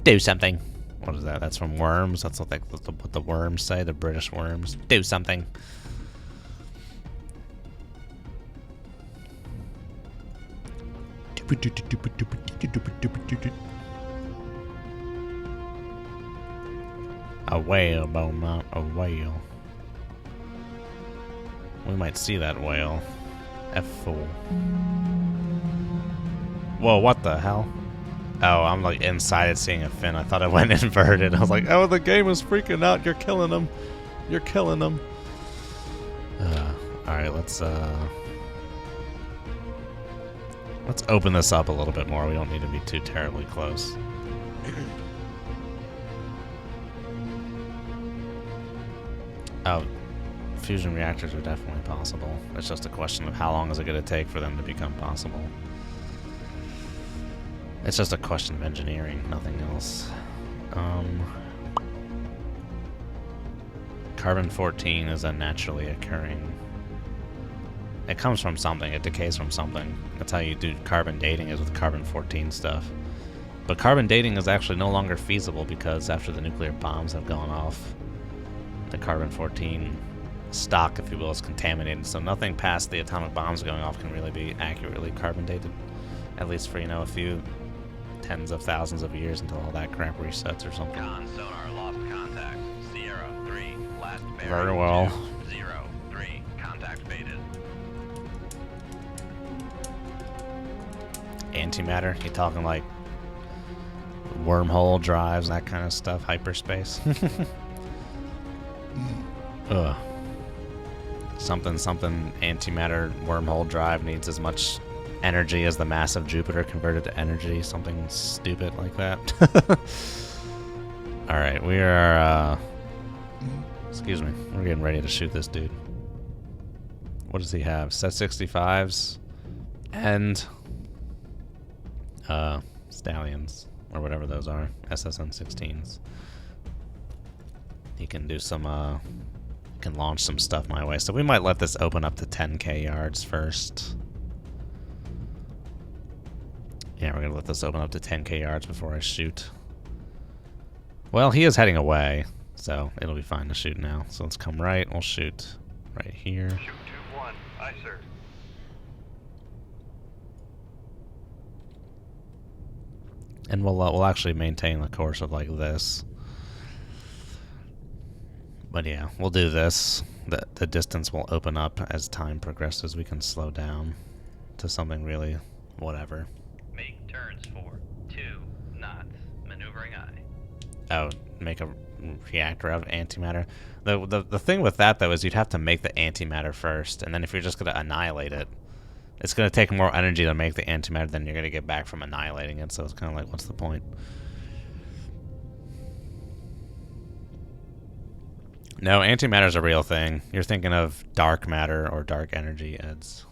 Do something. What is that? That's from Worms? That's what the worms say, the British worms. Do something. A whale, Beaumont, a whale. We might see that whale. F4. Whoa, what the hell? Oh, I'm like inside it seeing a fin. I thought it went inverted. I was like, oh, the game is freaking out. You're killing them. You're killing them. Alright, let's Let's open this up a little bit more. We don't need to be too terribly close. Oh, fusion reactors are definitely possible. It's just a question of how long is it going to take for them to become possible. It's just a question of engineering, nothing else. Carbon-14 is unnaturally occurring. It comes from something, it decays from something. That's how you do carbon dating, is with carbon-14 stuff. But carbon dating is actually no longer feasible because after the nuclear bombs have gone off, the carbon-14 stock, if you will, is contaminated. So nothing past the atomic bombs going off can really be accurately carbon dated. At least for, you know, a few tens of thousands of years until all that crap resets or something. Con sonar lost contact. Sierra 3, last bearing. Very well. 203, contact faded. Antimatter? You talking like wormhole drives, that kind of stuff? Hyperspace? Ugh. Something antimatter wormhole drive needs as much energy as the mass of Jupiter converted to energy. Something stupid like that. Alright, we are, excuse me. We're getting ready to shoot this dude. What does he have? Set 65s and Stallions, or whatever those are. SSN 16s. He can do some, can launch some stuff my way. So we might let this open up to 10k yards first. Yeah, we're gonna let this open up to 10k yards before I shoot. Well, he is heading away, so it'll be fine to shoot now. So let's come right, we'll shoot right here. Shoot 2-1. Aye, sir. And we'll actually maintain the course of like this. But yeah, we'll do this. The distance will open up as time progresses. We can slow down to something really whatever. Make turns for 2 knots. Maneuvering eye. Oh, make a reactor out of antimatter. The thing with that though is you'd have to make the antimatter first, and then if you're just gonna annihilate it, it's gonna take more energy to make the antimatter than you're gonna get back from annihilating it. So it's kind of like, what's the point? No, antimatter's a real thing. You're thinking of dark matter or dark energy, Eds.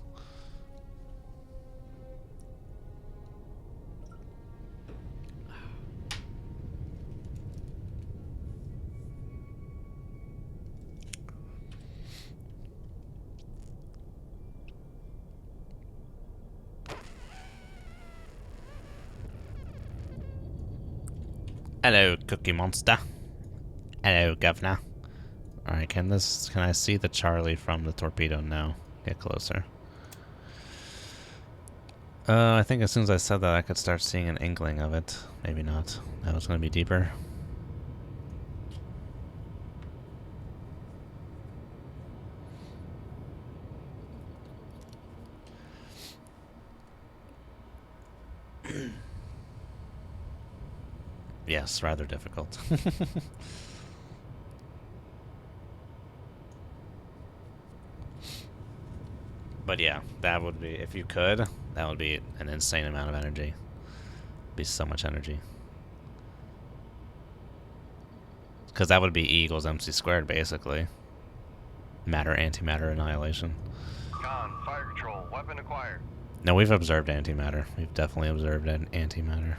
Hello, Cookie Monster. Hello, Governor. Alright, can I see the Charlie from the torpedo now? Get closer. I think as soon as I said that, I could start seeing an inkling of it. Maybe not. That was going to be deeper. Yes, rather difficult. But yeah, that would be, if you could, that would be an insane amount of energy. Be so much energy. Because that would be E equals MC squared, basically. Matter, antimatter, annihilation. Con, fire control, weapon acquired. No, we've observed antimatter. We've definitely observed an antimatter.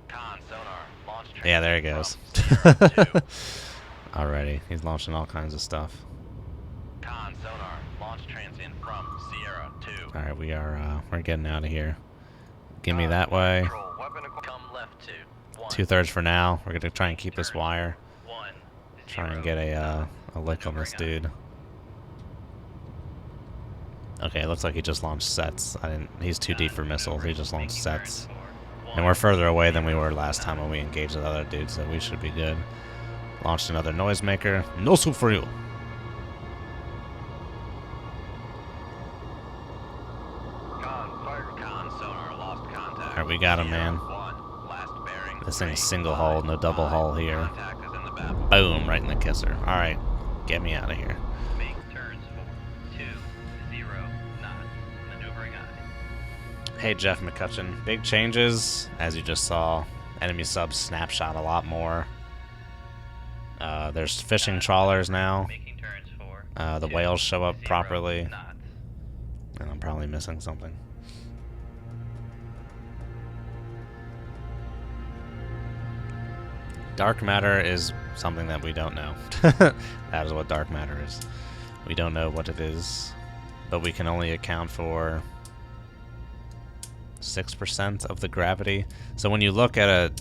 Con sonar launch. Yeah, there he goes. Sierra 2. Alrighty, he's launching all kinds of stuff. Con sonar launch transient from Sierra 2. Alright, we're getting out of here. Give me that way. Control, weapon acquired. Come left 2. 1. 2/3 for now. We're gonna try and keep this wire. 1. Try and get a lick on this dude. Okay, it looks like he just launched sets. He's too deep for missiles. He just launched sets. And we're further away than we were last time when we engaged the other dudes, so we should be good. Launched another noisemaker. No soup for you. Con sonar lost contact. Alright, we got him, man. Sierra 1, last bearing. This thing's 3, single hull, no double 5. hull here. Contact is in the baffle. Boom, right in the kisser. Alright, get me out of here. Make turns for 20 knots. Hey Jeff McCutcheon, big changes, as you just saw. Enemy subs snapshot a lot more. There's fishing trawlers now. Making turns for The 2, whales show up 0 properly. knots. And I'm probably missing something. Dark matter is something that we don't know. That is what dark matter is. We don't know what it is, but we can only account for 6% of the gravity. So when you look at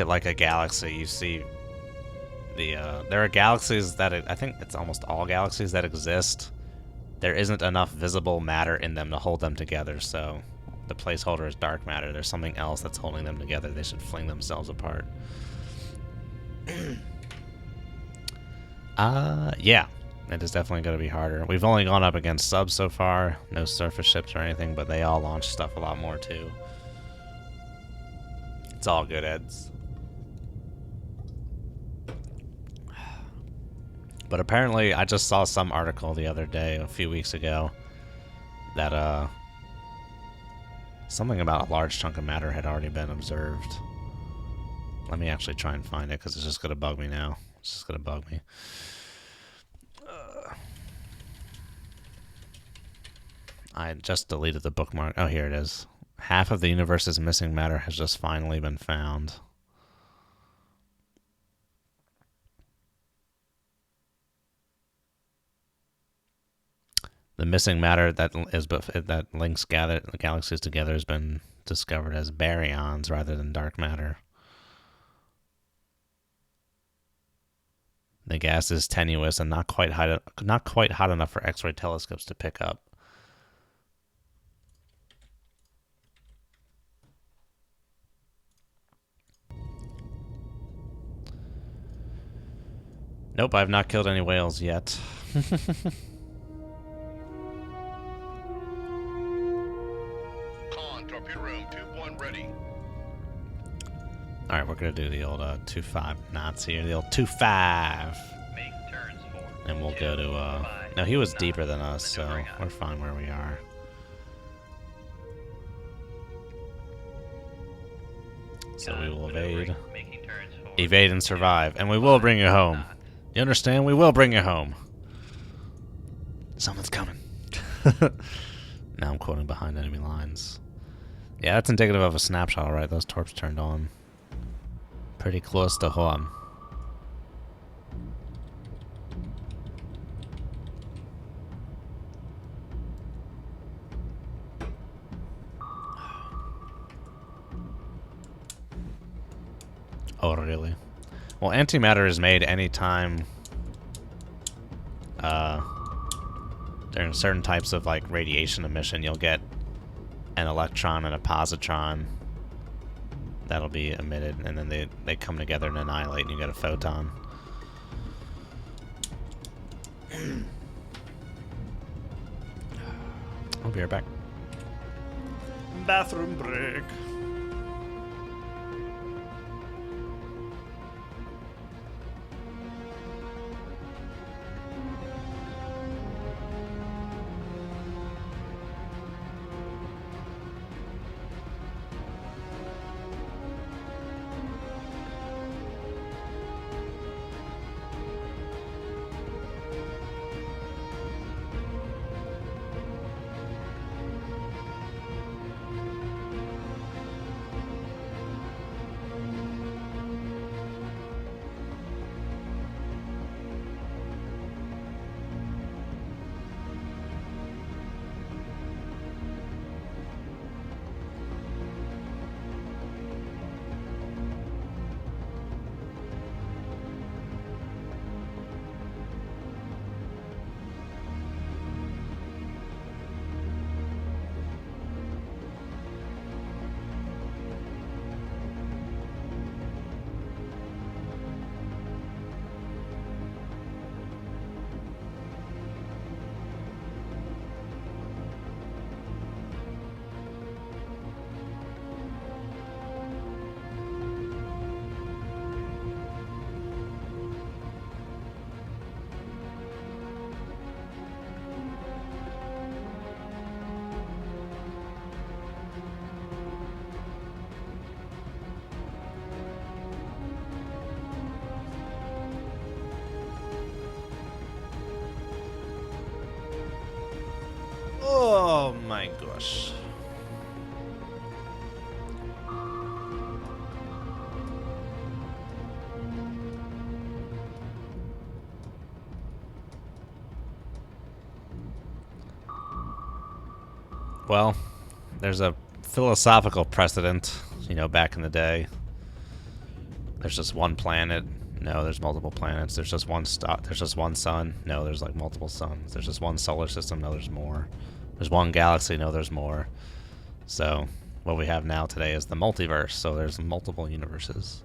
like a galaxy, you see there are galaxies that I think it's almost all galaxies that exist. There isn't enough visible matter in them to hold them together, so the placeholder is dark matter. There's something else that's holding them together. They should fling themselves apart. Yeah. It is definitely going to be harder. We've only gone up against subs so far. No surface ships or anything, but they all launch stuff a lot more too. It's all good, Eds. But apparently, I just saw some article the other day, a few weeks ago, that something about a large chunk of matter had already been observed. Let me actually try and find it, because it's just going to bug me now. It's just going to bug me. I just deleted the bookmark. Oh, here it is. Half of the universe's missing matter has just finally been found. The missing matter that links galaxies together has been discovered as baryons rather than dark matter. The gas is tenuous and not quite hot enough for X-ray telescopes to pick up. Nope, I've not killed any whales yet. Con, torpedo room, tube 1 ready. Alright, we're going to do the old 2.5 knots here. The old 2.5. Make turns for And we'll 2, go to... 5 no, he was knots. deeper than us, so Maneuvering on. we're fine where we are. So we will evade. Making turns for Evade and survive. And we will bring you home. knots. You understand? We will bring you home. Someone's coming. Now I'm quoting behind enemy lines. Yeah, that's indicative of a snapshot, alright? Those torps turned on. Pretty close to home. Oh, really? Well, antimatter is made anytime during certain types of like radiation emission. You'll get an electron and a positron that'll be emitted, and then they come together and annihilate, and you get a photon. I'll be right back. Bathroom break. Oh my gosh. Well, there's a philosophical precedent, you know, back in the day. There's just one planet. No, there's multiple planets. There's just one star. There's just one sun. No, there's like multiple suns. There's just one solar system. No, there's more. There's one galaxy. No, there's more. So, what we have now today is the multiverse. So there's multiple universes.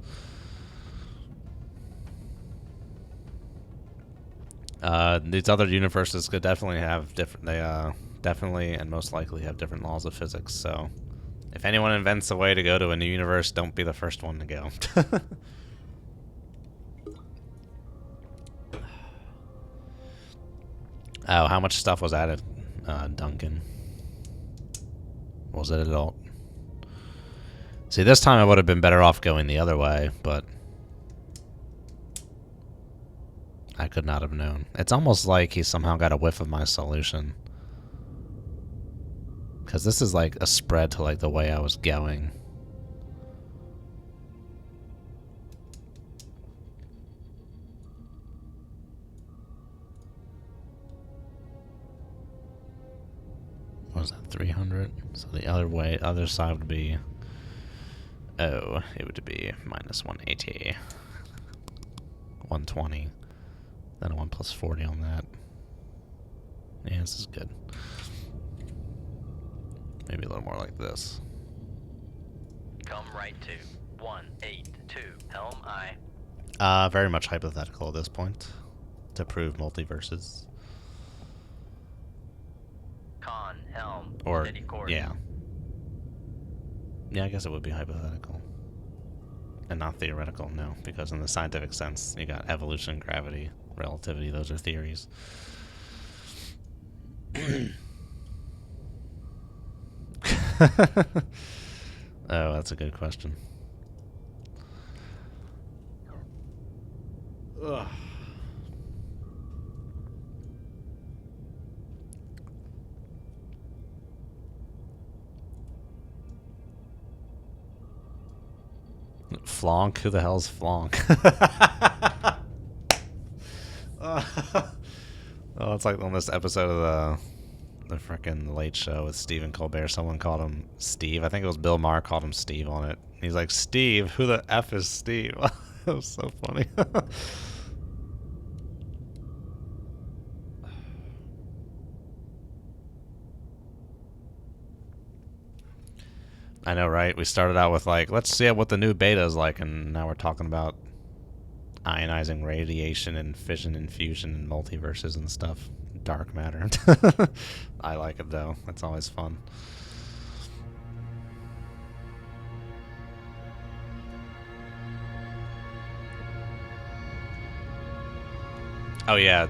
These other universes could definitely have different. They definitely and most likely have different laws of physics. So, if anyone invents a way to go to a new universe, don't be the first one to go. Oh, how much stuff was added, Duncan? Was it at all? See, this time I would have been better off going the other way, but I could not have known. It's almost like he somehow got a whiff of my solution. Because this is like a spread to like the way I was going. What was that, 300? So the other way, other side would be... Oh, it would be minus 180. 120. Then a 1 plus 40 on that. Yeah, this is good. Maybe a little more like this. Come right to 182 Helm I. Very much hypothetical at this point. To prove multiverses. Con Helm. Or, Steady course. yeah. Yeah, I guess it would be hypothetical. And not theoretical, no. Because in the scientific sense, you got evolution, gravity, relativity, those are theories. Oh, that's a good question. Ugh. Flonk? Who the hell's Flonk? Oh, it's like on this episode of the frickin' Late Show with Stephen Colbert. Someone called him Steve. I think it was Bill Maher called him Steve on it. He's like, Steve? Who the F is Steve? That was so funny. I know, right? We started out with like, let's see what the new beta is like, and now we're talking about ionizing radiation and fission and fusion and multiverses and stuff. Dark matter. I like it though. It's always fun. Oh yeah,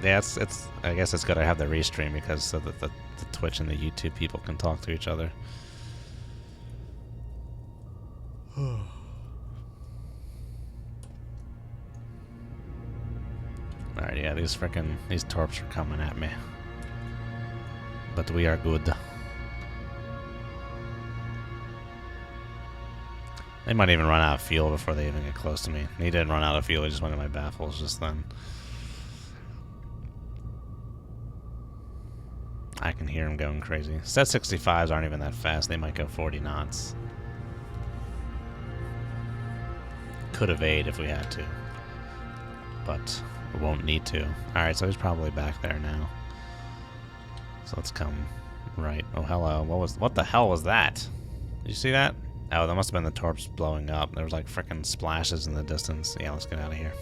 it's. I guess it's good I have the restream because so that the Twitch and the YouTube people can talk to each other. Alright, yeah, these torps are coming at me. But we are good. They might even run out of fuel before they even get close to me. He didn't run out of fuel, he just went in my baffles just then. I can hear him going crazy. Set 65s aren't even that fast, they might go 40 knots. Could evade if we had to. But we won't need to. Alright, so he's probably back there now. So let's come right. Oh, hello. What the hell was that? Did you see that? Oh, that must have been the torps blowing up. There was like frickin' splashes in the distance. Yeah, let's get out of here.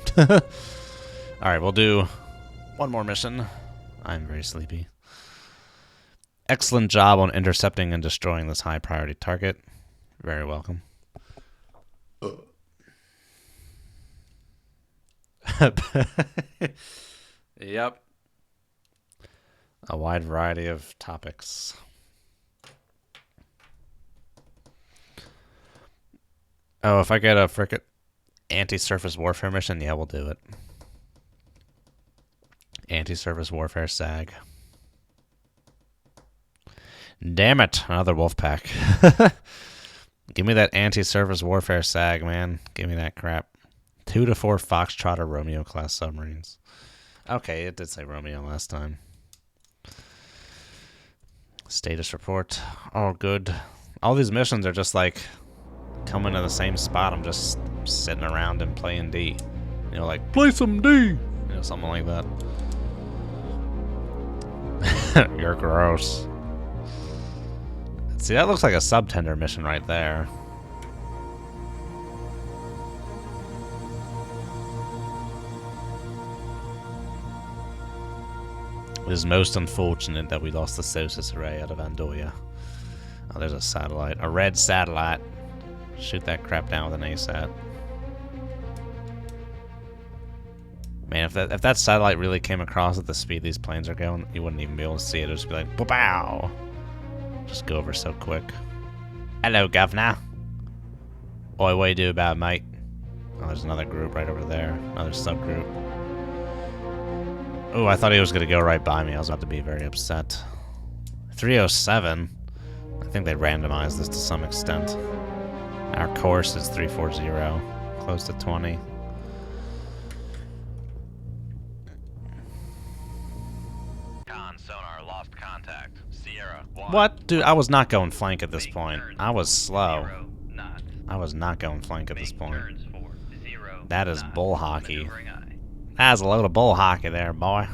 Alright, we'll do one more mission. I'm very sleepy. Excellent job on intercepting and destroying this high priority target. Very welcome. Yep. A wide variety of topics. Oh, if I get a frickin' anti-surface warfare mission, yeah, we'll do it. Anti-surface warfare SAG. Damn it, another wolf pack. Give me that anti-surface warfare sag, man. Give me that crap. 2 to 4 Foxtrot or Romeo class submarines. Okay, it did say Romeo last time. Status report. Oh, good. All these missions are just like coming to the same spot. I'm just sitting around and playing D. You know, like, play some D! You know, something like that. You're gross. See, that looks like a subtender mission right there. It is most unfortunate that we lost the Sosis array out of Andoya. Oh, there's a satellite. A red satellite. Shoot that crap down with an ASAT. Man, if that satellite really came across at the speed these planes are going, you wouldn't even be able to see it. It would just be like, pow! Just go over so quick. Hello, governor. Oi, what you do about it, mate? Oh, there's another group right over there. Another subgroup. Oh, I thought he was going to go right by me. I was about to be very upset. 307? I think they randomized this to some extent. Our course is 340. Close to 20. Sonar lost contact. Sierra 1. What? Dude, I was not going flank at this point. I was slow. 0 knots. I was not going flank at this Make point. turns for 0 That is knots. bull hockey. Maneuvering eye. That's a load of bull hockey there, boy.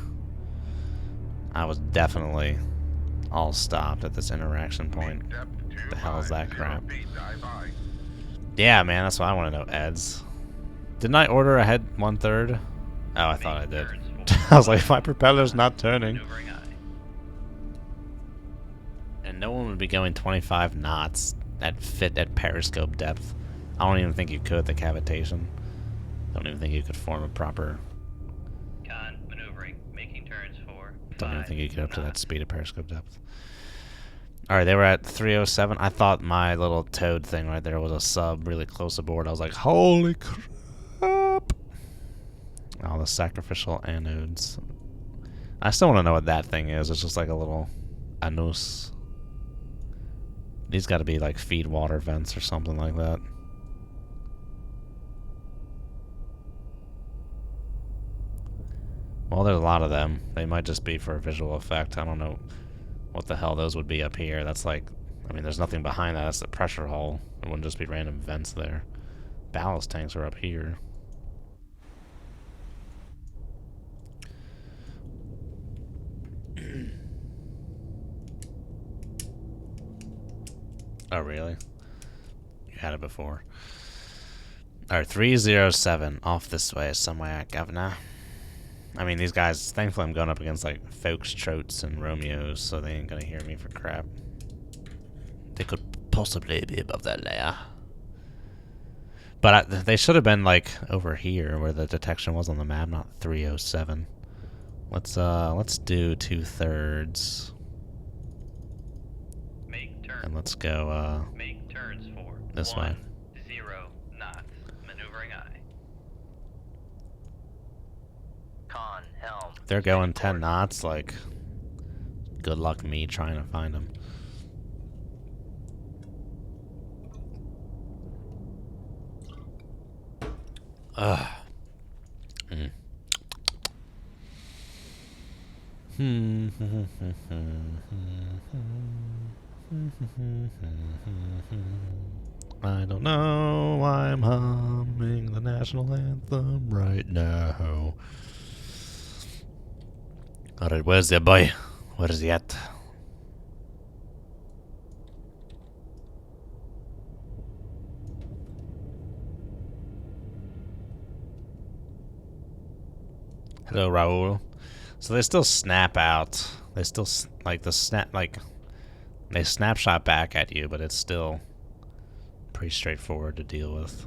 I was definitely all stopped at this interaction point. What the hell is that crap? Yeah, man, that's what I want to know, Eds. Didn't I order ahead 1/3? Oh, I thought I did. I was like, my propeller's not turning. Maneuvering eye. And no one would be going 25 knots at periscope depth. I don't even think you could, the cavitation. I don't even think you could form a proper... Con maneuvering, making turns for Don't even 5 think you could get up to that knots. speed of periscope depth. Alright, they were at 307. I thought my little toad thing right there was a sub really close aboard. I was like, holy crap! All the sacrificial anodes. I still want to know what that thing is. It's just like a little anus. These got to be like feed water vents or something like that. Well, there's a lot of them. They might just be for a visual effect. I don't know what the hell those would be up here. That's like, I mean, there's nothing behind that. That's the pressure hull. It wouldn't just be random vents there. Ballast tanks are up here. Oh, really? You had it before. Alright, 307. Off this way somewhere, governor. I mean, these guys, thankfully I'm going up against, like, Foxtrots and Romeos, so they ain't gonna hear me for crap. They could possibly be above that layer. But they should have been, like, over here, where the detection was on the map, not 307. Let's do 2/3. Make turns. And let's go, Make turns for this 1 way. 0 knots. Maneuvering eye. Con helm. They're going 10 knots, like, good luck me trying to find them. Ugh. I don't know why I'm humming the national anthem right now. Alright, where's the boy? Where is he at? Hello, Raul. So they still snap out. They still, like, they snapshot back at you, but it's still pretty straightforward to deal with.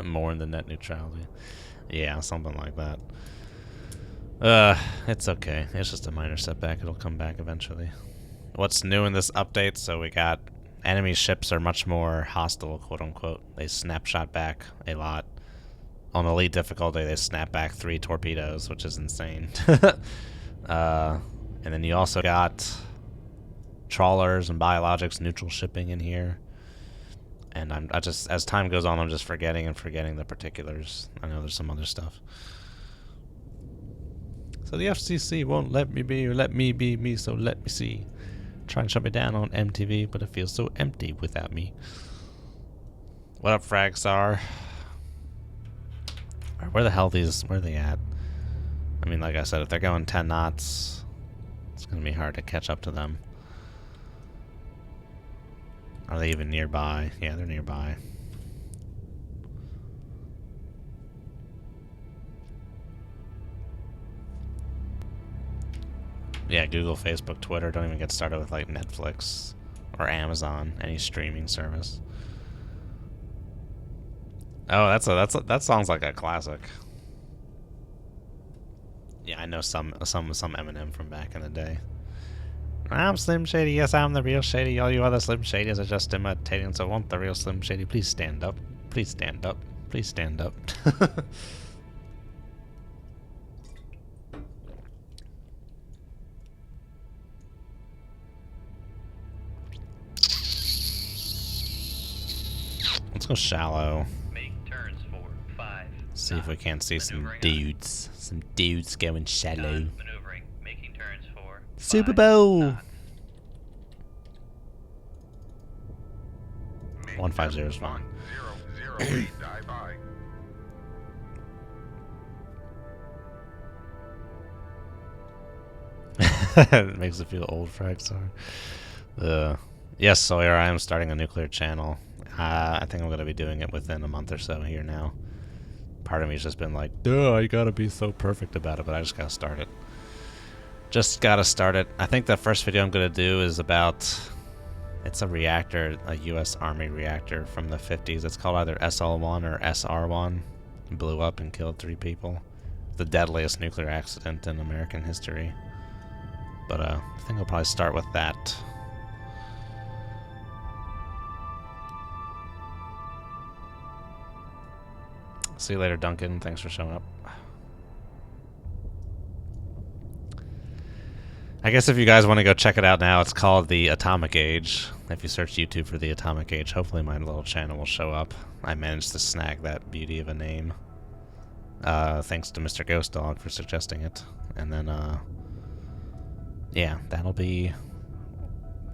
More in the net neutrality. Yeah, something like that. It's okay. It's just a minor setback. It'll come back eventually. What's new in this update? So we got enemy ships are much more hostile, quote unquote. They snapshot back a lot. On elite difficulty, they snap back 3 torpedoes, which is insane. And then you also got trawlers and biologics neutral shipping in here. And I just, as time goes on, I'm just forgetting the particulars. I know there's some other stuff. So the FCC won't let me be, or let me be me, so let me see. Try and shut me down on MTV, but it feels so empty without me. What up, Fragstar? Where the hell where are they at? I mean, like I said, if they're going 10 knots, it's gonna be hard to catch up to them. Are they even nearby? Yeah, they're nearby. Yeah, Google, Facebook, Twitter. Don't even get started with like Netflix or Amazon, any streaming service. Oh, that sounds like a classic. Yeah, I know some Eminem from back in the day. I'm Slim Shady. Yes, I'm the real Shady. All you other Slim Shadys are just imitating. So, want the real Slim Shady? Please stand up. Please stand up. Please stand up. Let's go shallow. Make turns for 5. See if we can't see some Maneuvering dudes. Some dudes going shallow. Maneuvering. Making turns for Super 5 Bowl. knots. 150 is fine. 008, die by. It makes it feel old, Fragstar. Yes, Sawyer, I am starting a nuclear channel. I think I'm going to be doing it within a month or so here now. Part of me's just been like, duh, you gotta be so perfect about it, but I just gotta start it. Just gotta start it. I think the first video I'm gonna do is about... It's a reactor, a U.S. Army reactor from the 50s. It's called either SL-1 or SR-1. It blew up and killed 3 people. The deadliest nuclear accident in American history. But I think I'll probably start with that. See you later, Duncan. Thanks for showing up. I guess if you guys want to go check it out now, it's called The Atomic Age. If you search YouTube for The Atomic Age, hopefully my little channel will show up. I managed to snag that beauty of a name. Thanks to Mr. Ghost Dog for suggesting it. And then, yeah, that'll be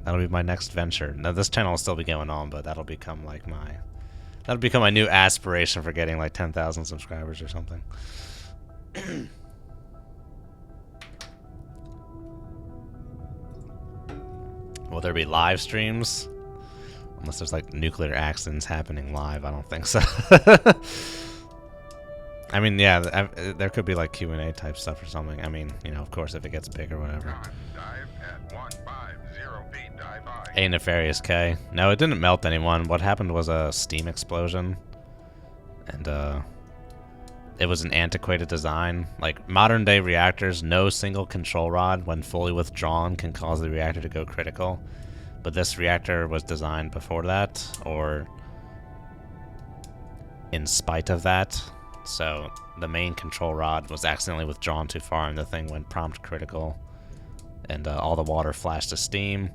my next venture. Now, this channel will still be going on, but that'll become like my new aspiration for getting like 10,000 subscribers or something. Will there be live streams? Unless there's like nuclear accidents happening live, I don't think so. I mean, yeah, there could be like Q&A type stuff or something. I mean, you know, of course, if it gets big or whatever. Dive at 1508, die by. A Nefarious K. No, it didn't melt anyone. What happened was a steam explosion. And, it was an antiquated design. Like, modern day reactors, no single control rod, when fully withdrawn, can cause the reactor to go critical. But this reactor was designed before that, or in spite of that. So, the main control rod was accidentally withdrawn too far, and the thing went prompt critical. And all the water flashed to steam.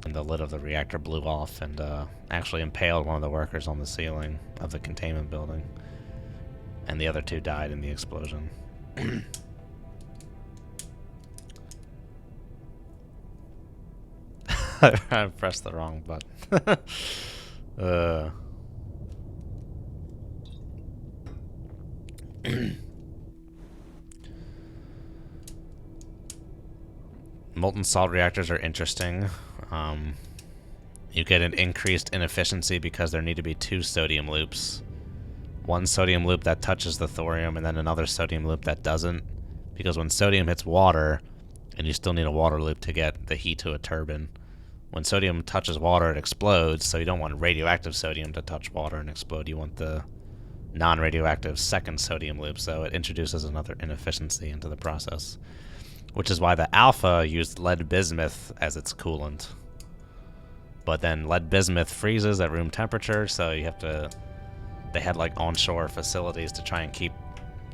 And the lid of the reactor blew off and actually impaled one of the workers on the ceiling of the containment building. And the other 2 died in the explosion. I pressed the wrong button. Molten salt reactors are interesting. You get an increased inefficiency because there need to be 2 sodium loops. One sodium loop that touches the thorium and then another sodium loop that doesn't. Because when sodium hits water, and you still need a water loop to get the heat to a turbine, when sodium touches water it explodes, so you don't want radioactive sodium to touch water and explode. You want the non-radioactive second sodium loop, so it introduces another inefficiency into the process. Which is why the Alpha used lead bismuth as its coolant. But then lead bismuth freezes at room temperature, so you have to... They had like onshore facilities to try and keep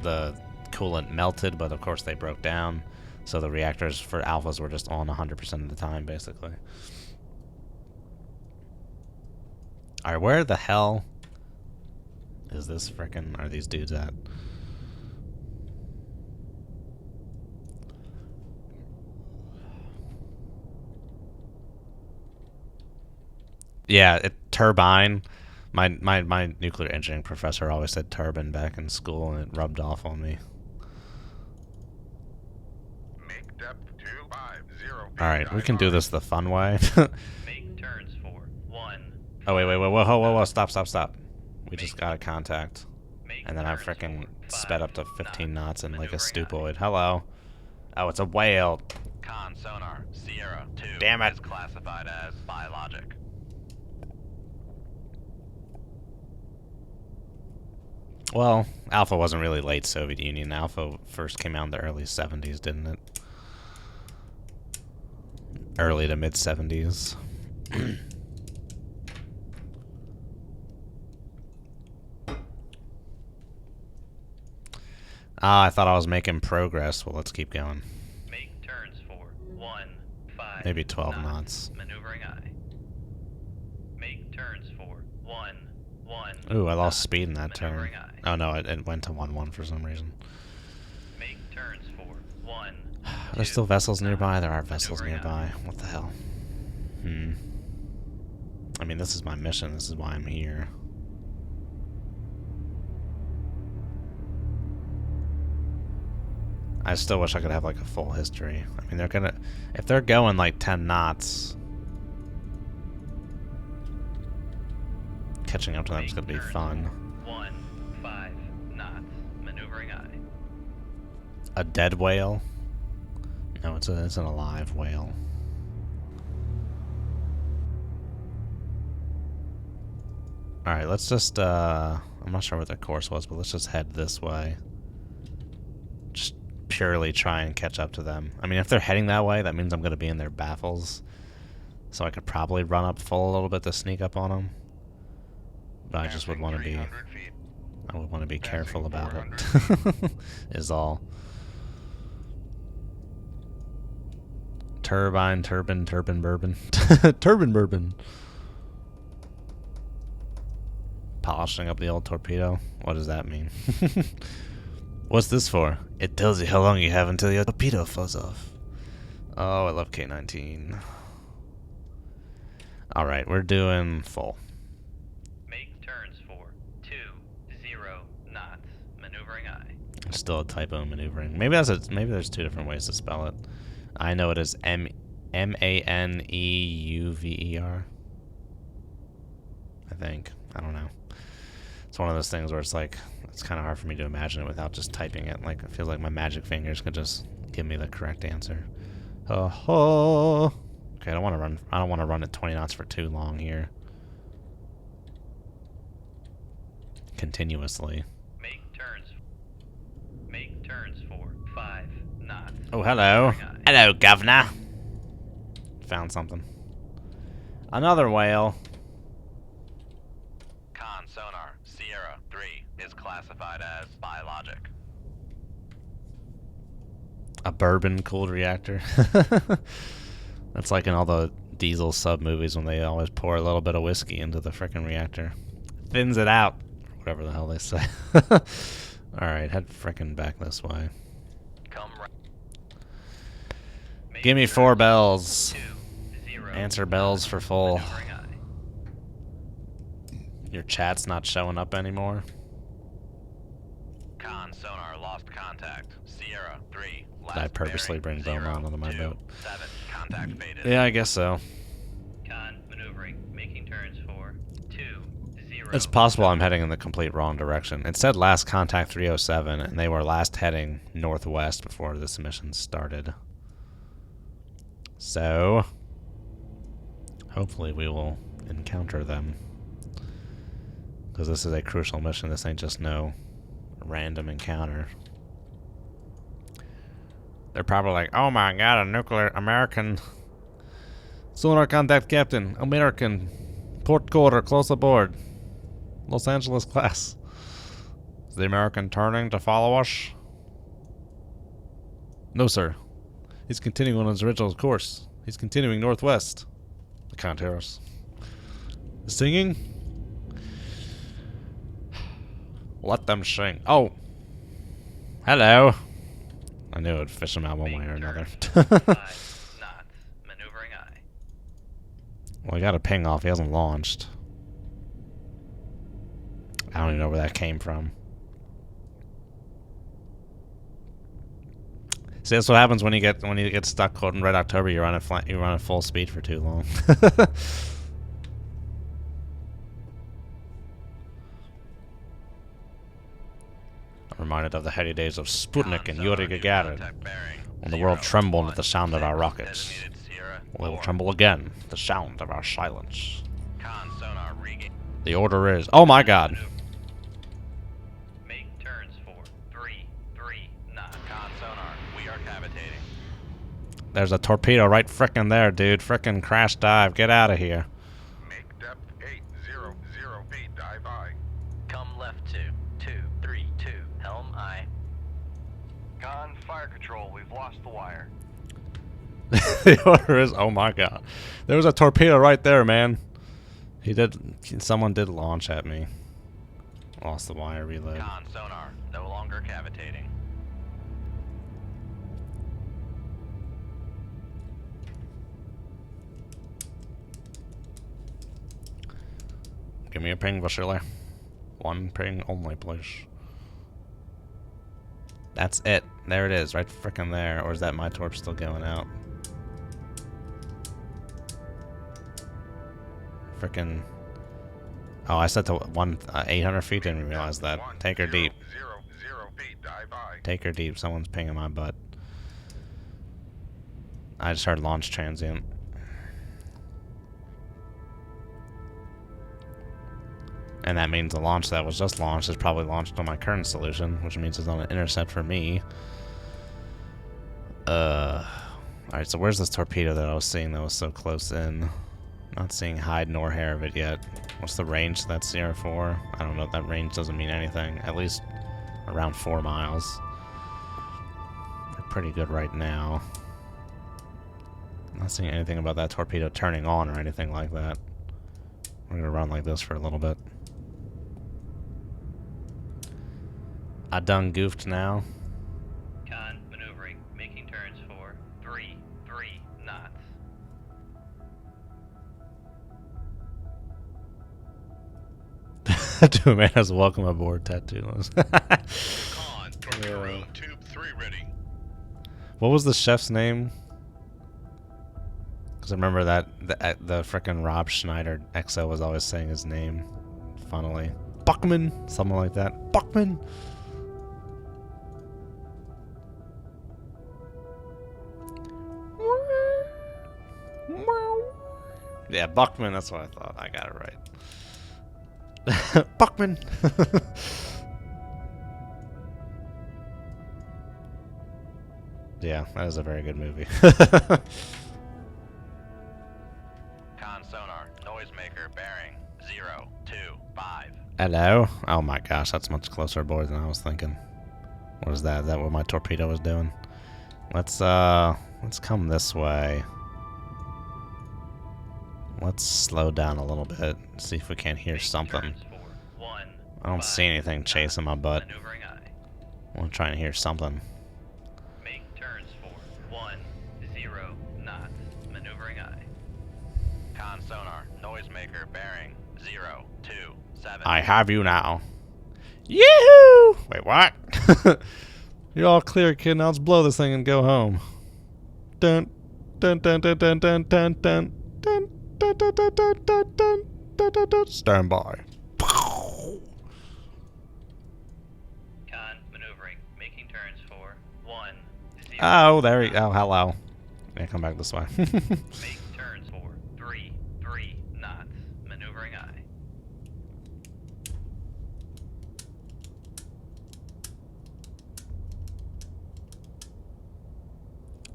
the coolant melted, but of course they broke down. So the reactors for alphas were just on 100% of the time, basically. Alright, where the hell is this frickin'... are these dudes at? Yeah, turbine. My nuclear engineering professor always said turbine back in school, and it rubbed off on me. Make depth 250 feet. Alright, we can do this the fun way. Make turns for 1. Oh, wait, whoa, stop. We just got a contact. Make And then I turns frickin' for sped up to 5 15 knots and like a maneuvering stupoid. Hello. Oh, it's a whale. Con sonar Sierra 2 Damn it. is classified as biologic. Well, Alpha wasn't really late Soviet Union. Alpha first came out in the early 70s, didn't it? Early to mid 70s. Ah, I thought I was making progress. Well, let's keep going. Make turns for 1, 5. Maybe 12 knots. Maneuvering eye. Make turns for 1, 1. Ooh, I lost speed in that turn. Maneuvering eye. Oh no, it went to 1-1 for some reason. Make turns for 1. Are there still vessels nearby? There are vessels Maneuvering nearby. What the hell? I mean, this is my mission. This is why I'm here. I still wish I could have like a full history. I mean, they're gonna... if they're going like 10 knots... catching up to them is gonna be fun. 1, 5 knots. Maneuvering eye. A dead whale? No, it's an alive whale. Alright, let's just, I'm not sure what the course was, but let's just head this way. Just purely try and catch up to them. I mean, if they're heading that way, that means I'm going to be in their baffles. So I could probably run up full a little bit to sneak up on them. But I just would want to be... I would want to be careful about it. Is all. Turbine, bourbon. Turbine bourbon. Polishing up the old torpedo. What does that mean? What's this for? It tells you how long you have until your torpedo falls off. Oh, I love K-19. Alright, we're doing full. Make turns for 20 knots. Maneuvering eye. Still a typo maneuvering. Maybe there's two different ways to spell it. I know it is M-A-N-E-U-V-E-R. I think. I don't know. It's one of those things where it's like, it's kind of hard for me to imagine it without just typing it. Like, it feels like my magic fingers could just give me the correct answer. Oh. Okay, I don't want to run at 20 knots for too long here. Continuously. Make turns for 5 knots. Oh, hello. Hello, governor. Found something. Another whale. Con sonar Sierra 3 is classified as biologic. A bourbon-cooled reactor. That's like in all the diesel sub-movies when they always pour a little bit of whiskey into the frickin' reactor. Thins it out. Whatever the hell they say. Alright, head frickin' back this way. Come right. Give me 4 bells. 20 Answer bells for full. maneuvering eye. Your chat's not showing up anymore. Con sonar lost contact. Sierra 3. Did I purposely bring Beaumont onto my boat? 7. Contact faded. Yeah, I guess so. Con maneuvering. Making turns for 20. It's possible I'm heading in the complete wrong direction. It said last contact 307, and they were last heading northwest before this mission started. So, hopefully we will encounter them. Because this is a crucial mission. This ain't just no random encounter. They're probably like, oh my god, a nuclear American Sonar contact, Captain. American. Port quarter, close aboard. Los Angeles class. Is the American turning to follow us? No, sir. He's continuing on his original course. He's continuing northwest. I can't hear us. Singing? Let them sing. Oh! Hello! I knew it would fish him out one way or another. 5 knots. Maneuvering aye. Well, he got a ping off. He hasn't launched. I don't even know where that came from. See, that's what happens when you get stuck caught in Red October. You run at full speed for too long. I'm reminded of the heady days of Sputnik and Yuri Gagarin, when the world trembled at the sound of our rockets. We will tremble again at the sound of our silence. The order is... Oh my god! Make turns for 3 knots. Con sonar, we are cavitating. There's a torpedo right frickin' there, dude. Frickin' crash dive. Get out of here. Make depth 800 feet, dive aye. Come left 232, helm aye. Con, fire control, we've lost the wire. The order is... Oh my god. There was a torpedo right there, man. Someone did launch at me. Lost the wire, reload. Con sonar, no longer cavitating. Give me a ping, Vasily. One ping only, please. That's it. There it is, right frickin' there. Or is that my torch still going out? Frickin'... Oh, I set to 800 feet, didn't realize that. Take her deep. 100 feet, dive aye. Take her deep. Someone's pinging my butt. I just heard launch transient. And that means the launch that was just launched is probably launched on my current solution, which means it's on an intercept for me. Alright, so where's this torpedo that I was seeing that was so close in? Not seeing hide nor hair of it yet. What's the range to that Sierra 4? I don't know. That range doesn't mean anything. At least around 4 miles. We're pretty good right now. I'm not seeing anything about that torpedo turning on or anything like that. We're gonna run like this for a little bit. I done goofed now. Con maneuvering, making turns for 3 knots. Dude, man has a welcome aboard tattoo. Con, torpedo tube 3 ready. What was the chef's name? Because I remember that the frickin' Rob Schneider XO was always saying his name, funnily. Buckman, something like that. Buckman. Yeah, Buckman. That's what I thought. I got it right. Buckman. Yeah, that is a very good movie. Con sonar, noisemaker bearing 025. Hello? Oh my gosh, that's much closer aboard than I was thinking. What is that? Is that what my torpedo was doing? Let's come this way. Let's slow down a little bit. See if we can't hear something. I don't see anything chasing my butt. Maneuvering aye. I'm trying to hear something. Make turns for 10 knots. Maneuvering aye. Con sonar, noisemaker bearing 027. I have you now. Yoo-hoo! Wait, what? You're all clear, kid. Now let's blow this thing and go home. Dun dun dun dun dun dun dun dun dun dun dun dun dun dun dun dun dun. Stand by. Con maneuvering, making turns for 10. Oh, there we go. Oh, hello. Yeah, come back this way. Make turns for 3 knots. Maneuvering aye.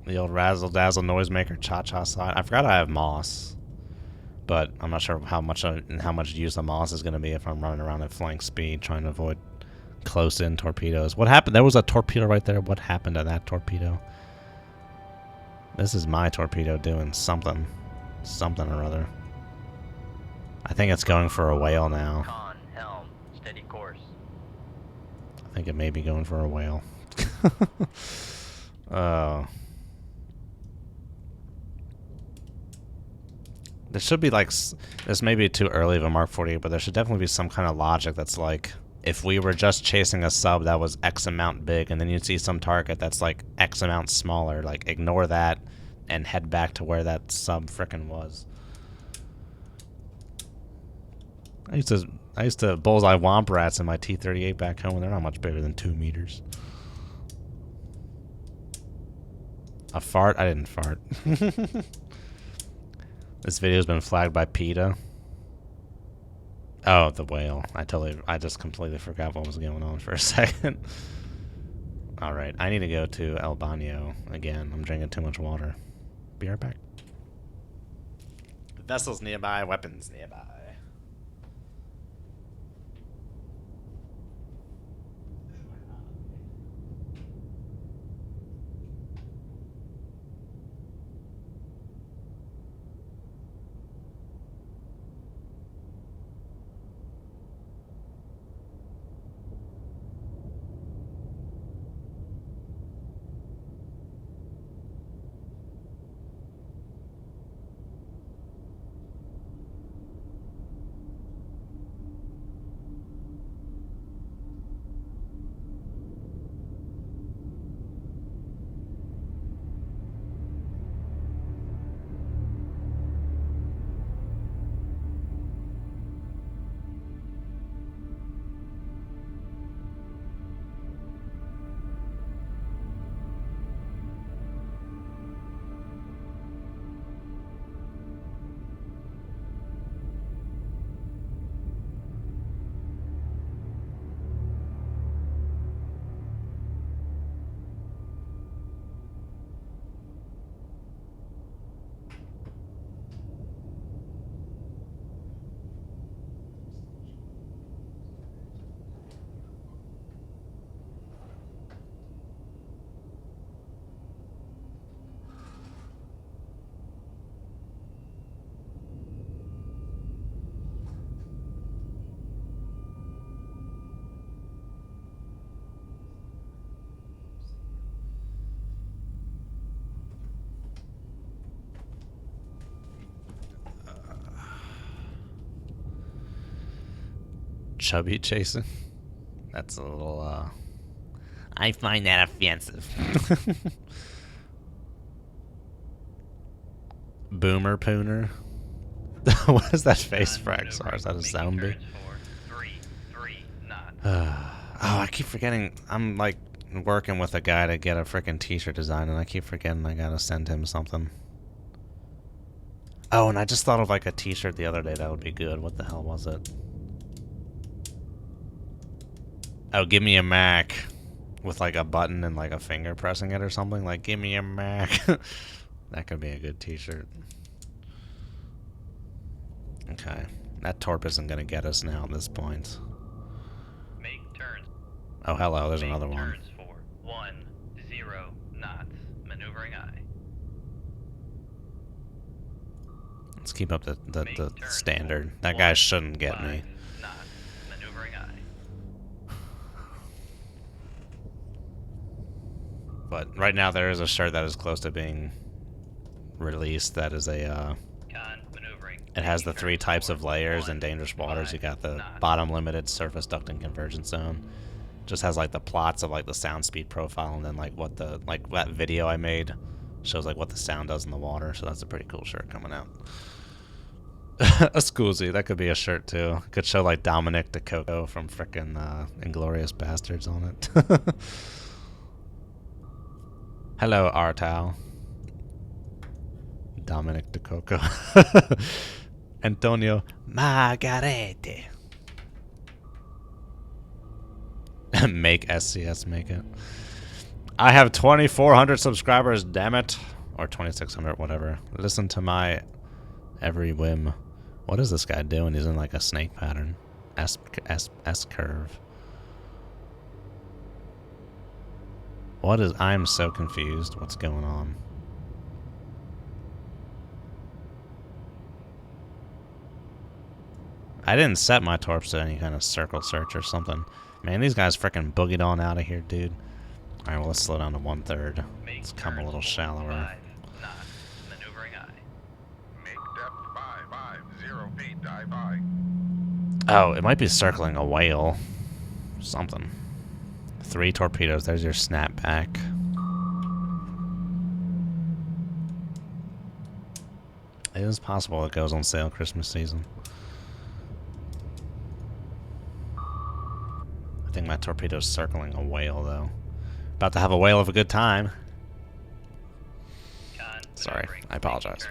The old razzle dazzle noisemaker cha cha slide. I forgot I have moss, but I'm not sure how much use of moss is going to be if I'm running around at flank speed trying to avoid close in torpedoes. What happened? There was a torpedo right there. What happened to that torpedo? This is my torpedo doing something or other. I think it's going for a whale now. Con, helm, steady course. I think it may be going for a whale. Oh. There should be like, this may be too early of a Mark 48, but there should definitely be some kind of logic that's like, if we were just chasing a sub that was X amount big, and then you'd see some target that's like X amount smaller, like ignore that and head back to where that sub frickin' was. I used to bullseye womp rats in my T-38 back home, and they're not much bigger than 2 meters. A fart? I didn't fart. This video's been flagged by PETA. Oh, the whale. I just completely forgot what was going on for a second. Alright, I need to go to El Baño again. I'm drinking too much water. Be right back. Vessels nearby, weapons nearby. Chubby chasing? That's a little, I find that offensive. Boomer pooner? What is that face frag? Sorry, is that a zombie? Oh, I keep forgetting. I'm like working with a guy to get a freaking t-shirt design, and I keep forgetting I gotta send him something. Oh, and I just thought of like a t-shirt the other day that would be good. What the hell was it? Oh, give me a Mac with like a button and like a finger pressing it or something. Like, give me a Mac. That could be a good t-shirt. Okay. That torp isn't going to get us now at this point. Make turns. Oh, hello. There's Make another one. turns for 10 knots. Maneuvering eye. Let's keep up the Make turns standard. for That guy shouldn't get 5 me. knots. Maneuvering eye. But right now there is a shirt that is close to being released that is a, Con maneuvering. it has the Making 3 turns types for of layers 1, in dangerous waters. You 5 got the knots. bottom limited, surface ducting convergence zone. Just has like the plots of like the sound speed profile, and then like what the, like that video I made shows like what the sound does in the water. So that's a pretty cool shirt coming out. A Scoozy, that could be a shirt too. Could show like Dominic DeCoco from frickin' Inglourious Bastards on it. Hello, Artal. Dominic DeCoco. Antonio Margarete. Make SCS make it. I have 2,400 subscribers, damn it. Or 2,600, whatever. Listen to my every whim. What is this guy doing? He's in like a snake pattern. S curve. What is... I'm so confused. What's going on? I didn't set my torps to any kind of circle search or something. Man, these guys freaking boogied on out of here, dude. Alright, well, let's slow down to 1/3. Let's come a little shallower. Maneuvering eye. Make depth 550 feet, dive high. Oh, it might be circling a whale. Something. 3 torpedoes. There's your snapback. It is possible it goes on sale Christmas season. I think my torpedo's circling a whale, though. About to have a whale of a good time. Sorry, I apologize.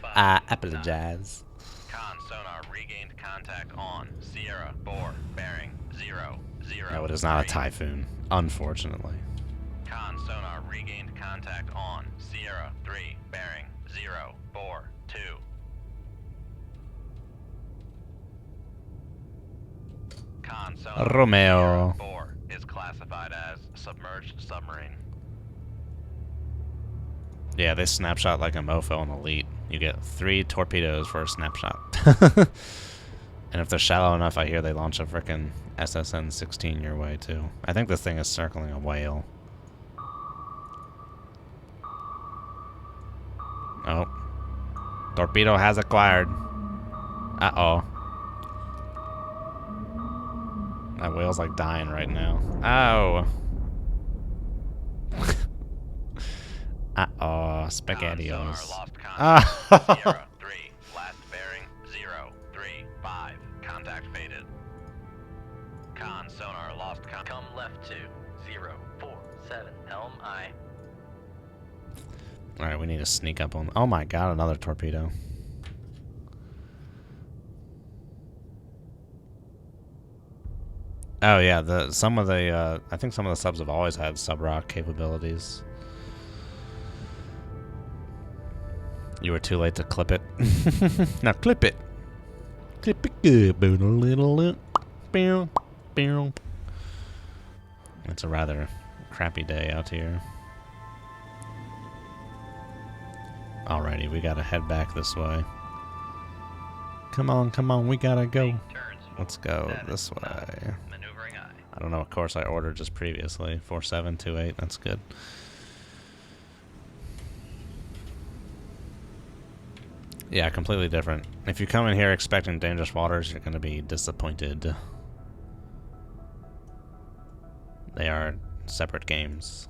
I apologize. Con sonar regained contact on Sierra 4 bearing 0 0. No, it is not a typhoon, unfortunately. Con sonar regained contact on Sierra 3 bearing 0 4 2. Con sonar Romeo. Sierra 4 is classified as submerged submarine. Yeah, they snapshot like a mofo on Elite. You get 3 torpedoes for a snapshot. And if they're shallow enough, I hear they launch a frickin' SSN-16 your way, too. I think this thing is circling a whale. Oh. Torpedo has acquired. Uh-oh. That whale's like dying right now. Oh. Uh-oh. SpaghettiOs. Sierra 3 last bearing 0 3 5. Contact faded. Con sonar lost come left 2 0 4 7 helm I. Alright, we need to sneak up on... Oh my god, another torpedo. Oh yeah, I think some of the subs have always had sub-rock capabilities. You were too late to clip it. Now clip it. Clip it good, but a little bow, bow. It's a rather crappy day out here. Alrighty, we gotta head back this way. Come on, we gotta go. Let's go this way. Maneuvering eye. I don't know what course I ordered just previously. 4728, that's good. Yeah, completely different. If you come in here expecting dangerous waters, you're gonna be disappointed. They are separate games.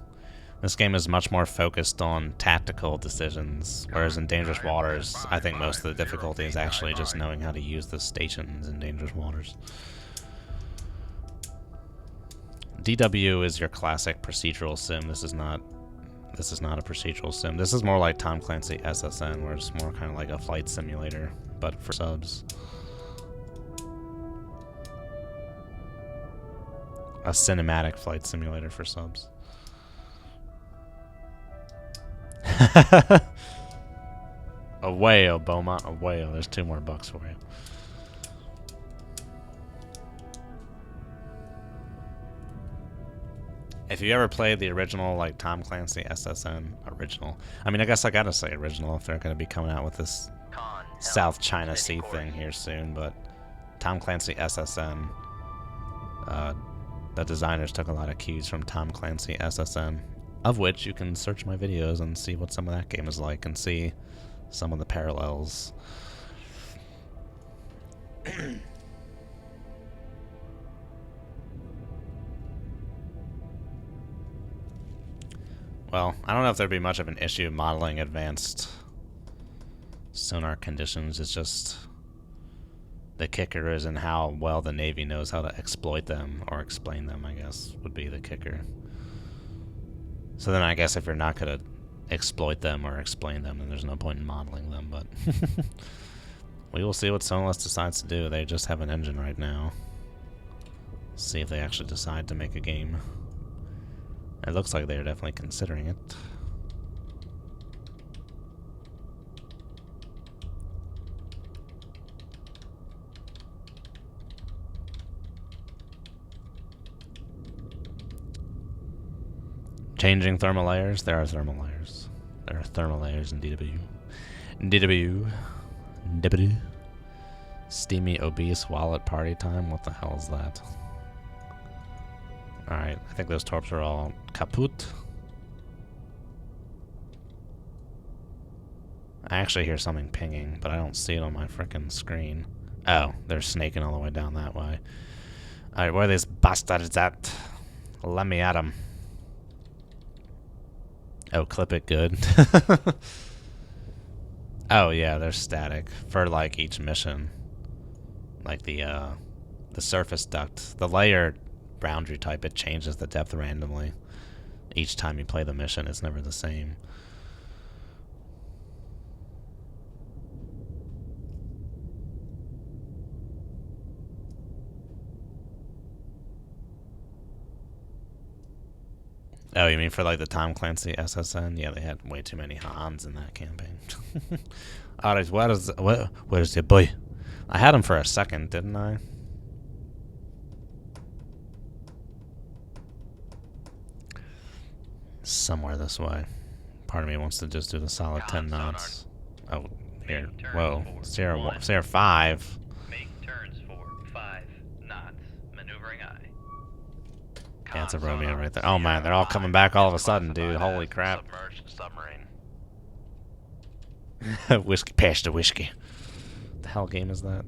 This game is much more focused on tactical decisions, whereas in Dangerous Waters, I think most of the difficulty is actually just knowing how to use the stations in Dangerous Waters. DW is your classic procedural sim. This is not a procedural sim. This is more like Tom Clancy SSN, where it's more kind of like a flight simulator, but for subs. A cinematic flight simulator for subs. A whale, Beaumont, a whale. There's 2 more bucks for you. If you ever played the original, like, Tom Clancy SSN, original. I mean, I guess I gotta say original if they're gonna be coming out with this South China Sea thing here soon, but Tom Clancy SSN, the designers took a lot of cues from Tom Clancy SSN, of which you can search my videos and see what some of that game is like and see some of the parallels. Well, I don't know if there'd be much of an issue modeling advanced sonar conditions. It's just the kicker is in how well the Navy knows how to exploit them or explain them, I guess, would be the kicker. So then I guess if you're not going to exploit them or explain them, then there's no point in modeling them, but we will see what Sonalist decides to do. They just have an engine right now. See if they actually decide to make a game. It looks like they're definitely considering it. Changing thermal layers? There are thermal layers. There are thermal layers in DW. DW. DW. Steamy obese wallet party time? What the hell is that? Alright, I think those torps are all kaput. I actually hear something pinging, but I don't see it on my frickin' screen. Oh, they're snaking all the way down that way. Alright, where are these bastards at? Let me at them. Oh, clip it good. Oh yeah, they're static for like each mission. Like the surface duct, the layer boundary type, it changes the depth randomly. Each time you play the mission, it's never the same. Oh, you mean for like the Tom Clancy SSN? Yeah, they had way too many Hans in that campaign. Alright, where's your boy? I had him for a second, didn't I? Somewhere this way. Part of me wants to just do the solid 10 knots. Oh, here. Whoa. Sierra 5. Make turns for 5 knots. Maneuvering eye. Yeah, it's a Romeo right there. Oh man, they're all coming back all of a sudden, dude. Holy crap. Submerged submarine. Whiskey, pass the whiskey. The hell game is that?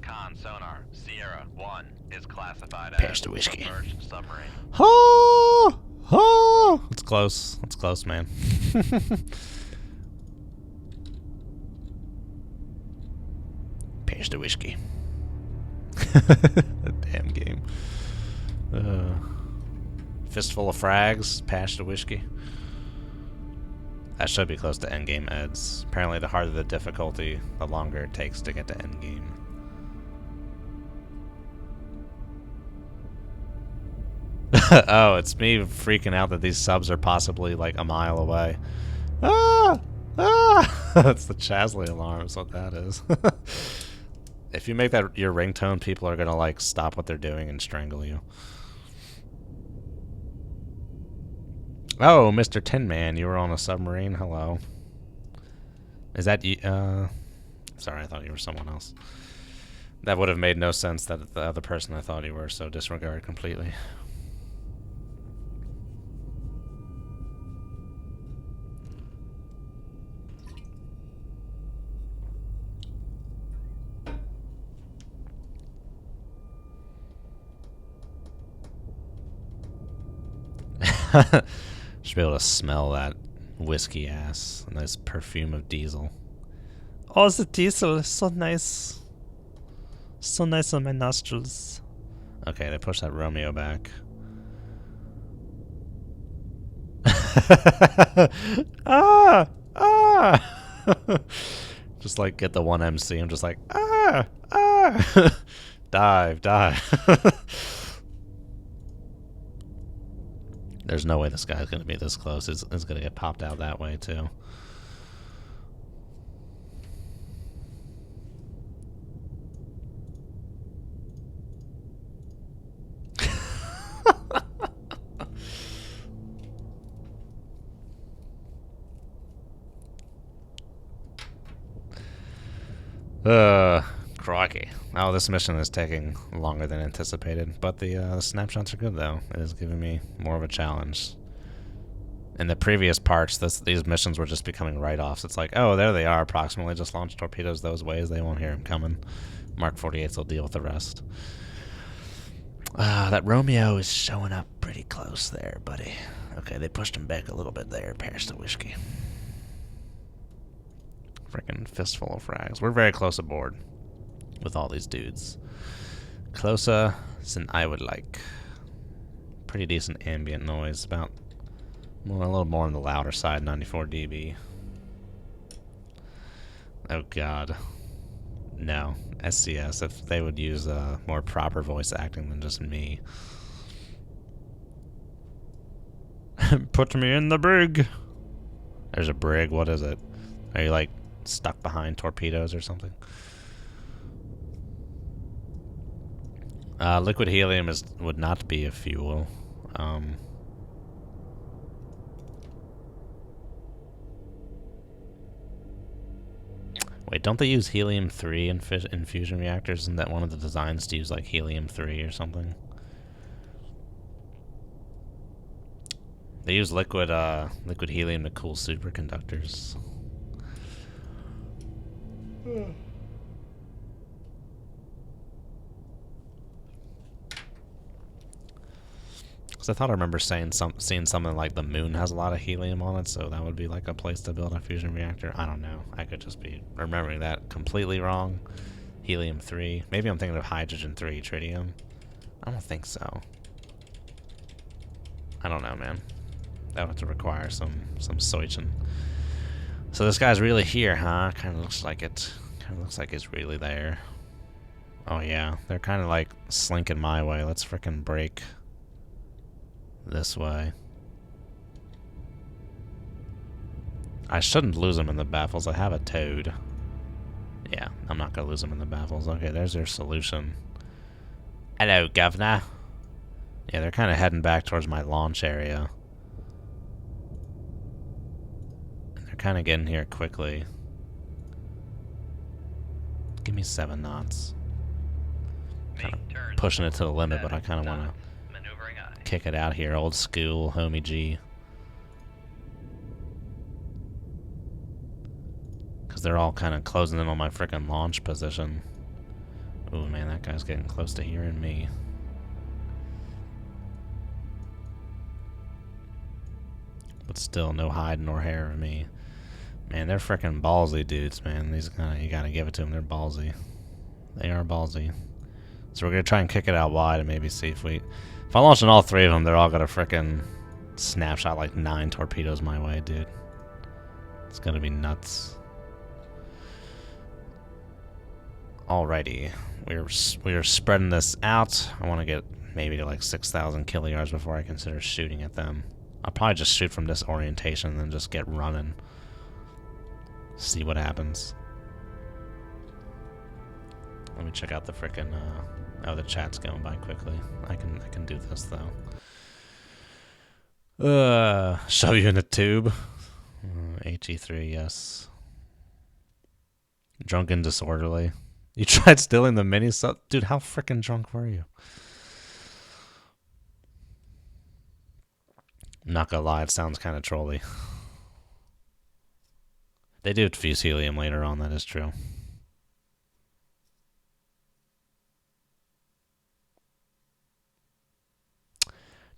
Con sonar. Sierra 1 is classified Pass as the whiskey. submerged submarine. Oh! Oh! It's close. It's close, man. Pass the whiskey. Damn game. Fistful of frags. Pass the whiskey. That should be close to endgame eds. Apparently, the harder the difficulty, the longer it takes to get to endgame. Oh, it's me freaking out that these subs are possibly like a mile away. Ah! Ah! That's the Chasley alarm, is what that is. If you make that your ringtone, people are gonna like stop what they're doing and strangle you. Oh, Mr. Tin Man, you were on a submarine. Hello. Is that you? Sorry, I thought you were someone else. That would have made no sense that the other person I thought you were, so disregard completely. Should be able to smell that whiskey ass. A nice perfume of diesel. Oh, the diesel is so nice. So nice on my nostrils. Okay, they push that Romeo back. Ah! Ah! Just like get the one MC. I'm just like, ah! Ah! Dive, dive. There's no way this guy's going to be this close. It's going to get popped out that way, too. Crikey. Oh, this mission is taking longer than anticipated, but the snapshots are good, though. It is giving me more of a challenge. In the previous parts, these missions were just becoming write-offs. It's like, oh, there they are, approximately. Just launch torpedoes those ways. They won't hear them coming. Mark 48s will deal with the rest. That Romeo is showing up pretty close there, buddy. Okay, they pushed him back a little bit there. Paris the whiskey. Freaking fistful of frags. We're very close aboard with all these dudes. Closer than I would like. Pretty decent ambient noise. About a little more on the louder side, 94 dB. Oh god. No. SCS, if they would use more proper voice acting than just me. Put me in the brig. There's a brig. What is it? Are you like stuck behind torpedoes or something? Liquid helium would not be a fuel. Wait, don't they use helium-3 in fusion reactors? Isn't that one of the designs to use like helium-3 or something? They use liquid helium to cool superconductors. Because I thought I remember seeing something like the moon has a lot of helium on it, so that would be like a place to build a fusion reactor. I don't know. I could just be remembering that completely wrong. Helium-3. Maybe I'm thinking of hydrogen-3 tritium. I don't think so. I don't know, man. That would have to require some searching. So this guy's really here, huh? Kind of looks like it. Kind of looks like he's really there. Oh yeah, they're kind of like slinking my way. Let's frickin' break this way. I shouldn't lose him in the baffles. I have a toad. Yeah, I'm not gonna lose him in the baffles. Okay, there's their solution. Hello, governor. Yeah, they're kind of heading back towards my launch area. They're kind of getting here quickly. Give me 7 knots. Kind of pushing it to the limit, but I kind of want to kick it out here. Old school, homie G. Because they're all kind of closing in on my frickin' launch position. Ooh, man, that guy's getting close to hearing me. But still, no hide nor hair of me. Man, they're frickin' ballsy dudes, man. These you gotta give it to them. They're ballsy. They are ballsy. So we're gonna try and kick it out wide and maybe see if I launch on all 3 of them, they're all gonna frickin' snapshot like 9 torpedoes my way, dude. It's gonna be nuts. Alrighty, we're spreading this out. I want to get maybe to like 6,000 kilojars before I consider shooting at them. I'll probably just shoot from this orientation and then just get running. See what happens. Let me check out the frickin' oh, the chat's going by quickly. I can do this though. Show you in the tube. HE3, yes. Drunk and disorderly. You tried stealing the mini sub? Dude, how frickin' drunk were you? I'm not gonna lie, it sounds kind of trolly. They do fuse helium later on, that is true.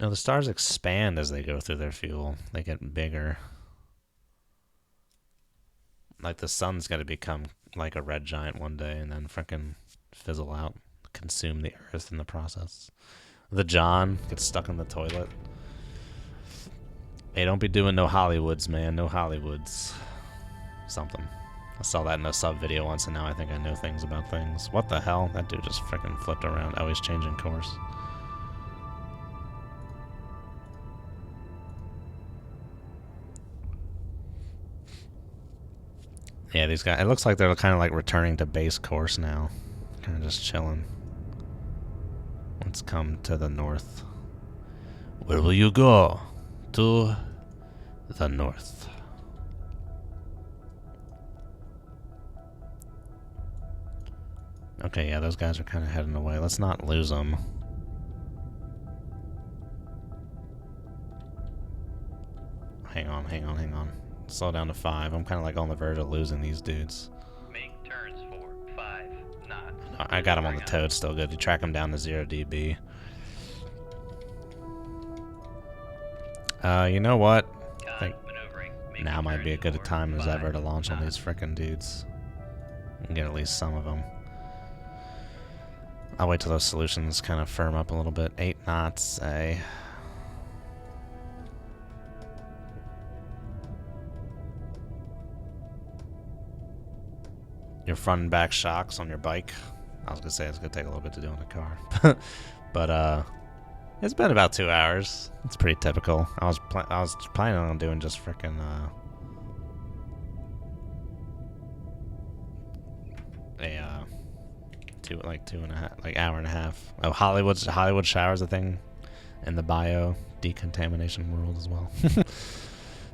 No, the stars expand as they go through their fuel. They get bigger. Like the sun's got to become like a red giant one day and then frickin' fizzle out. Consume the earth in the process. The John gets stuck in the toilet. Hey, don't be doing no Hollywoods, man. No Hollywoods. Something. I saw that in a sub video once and now I think I know things about things. What the hell? That dude just frickin' flipped around. Oh, he's changing course. Yeah, these guys, it looks like they're kind of like returning to base course now. Kind of just chilling. Let's come to the north. Where will you go? To the north. Okay, yeah, those guys are kind of heading away. Let's not lose them. Hang on, hang on, hang on. Slow down to 5. I'm kind of like on the verge of losing these dudes. Make turns for 5 knots. I got him on the toad still good. You track him down to 0 dB. You know what? I think now might be a good time as ever to launch on these frickin' dudes. And get at least some of them. I'll wait till those solutions kind of firm up a little bit. 8 knots, say. Your front and back shocks on your bike. I was gonna say it's gonna take a little bit to do in the car. But It's been about 2 hours. It's pretty typical. I was planning on doing just frickin' two and a half, like hour and a half. Oh, Hollywood showers a thing in the bio decontamination world as well.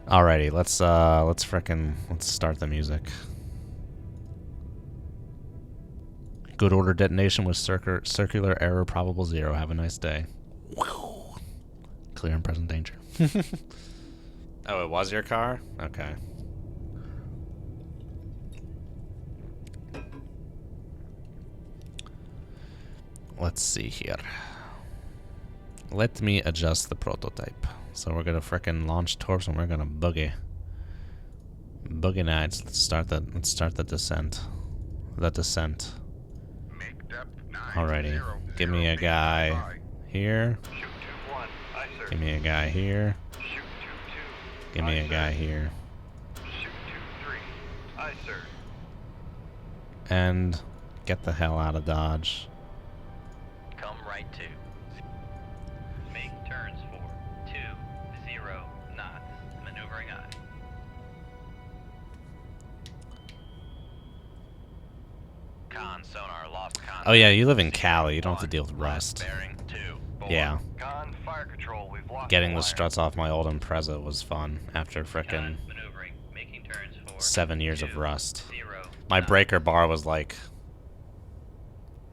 Alrighty, let's start the music. Good order detonation with circular error probable 0. Have a nice day. Clear and present danger. Oh, it was your car? Okay. Let's see here. Let me adjust the prototype. So we're gonna frickin' launch torps and we're gonna boogie. Boogie nights. Let's start the descent. The descent. Make depth 9, Alrighty. 0, Give 0 me a feet, guy dive high. here. Shoot 2-1. Aye, sir. Give me a guy here. Shoot 2-2. Give me Aye, a sir. guy here. Shoot 2-3. Aye, sir. And get the hell out of Dodge. Come right to. Make turns for 20 knots. Maneuvering aye. Con sonar lost contact. Oh yeah, you live in Cali. You don't have to deal with rust. Bearing 2. Yeah. Con fire control. We've lost Getting the the wire. struts off my old Impreza was fun after frickin' Con maneuvering. Making turns for 7 years of 20 rust. knots. My breaker bar was like,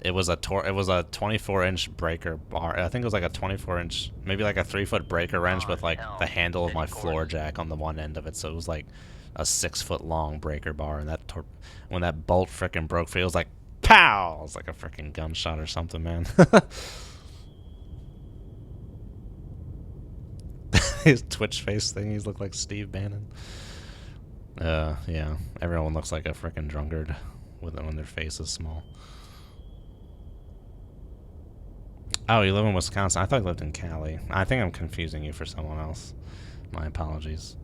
it was a 24-inch breaker bar. I think it was like a 24-inch, maybe like a 3-foot breaker wrench with like the handle of my floor jack on the one end of it. So it was like a 6-foot long breaker bar, and that when that bolt frickin' broke free, it was like pow! It was like a frickin' gunshot or something, man. His Twitch face thingies look like Steve Bannon. Yeah, everyone looks like a frickin' drunkard when their face is small. Oh, you live in Wisconsin. I thought you lived in Cali. I think I'm confusing you for someone else. My apologies.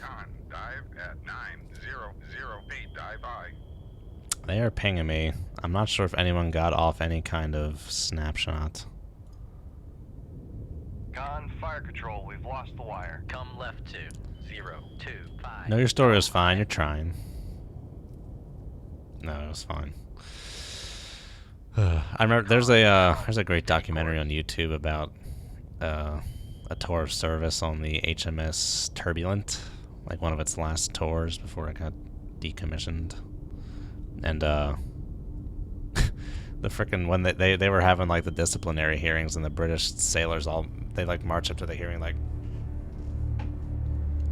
Con, dive at 9, 0, 0 feet, dive high. They are pinging me. I'm not sure if anyone got off any kind of snapshot. Con fire control. We've lost the wire. Come left to 025. No, your story was fine. You're trying. No, it was fine. I remember there's a great documentary on YouTube about a tour of service on the HMS Turbulent, like one of its last tours before it got decommissioned. And the frickin' when they were having like the disciplinary hearings, and the British sailors they like march up to the hearing like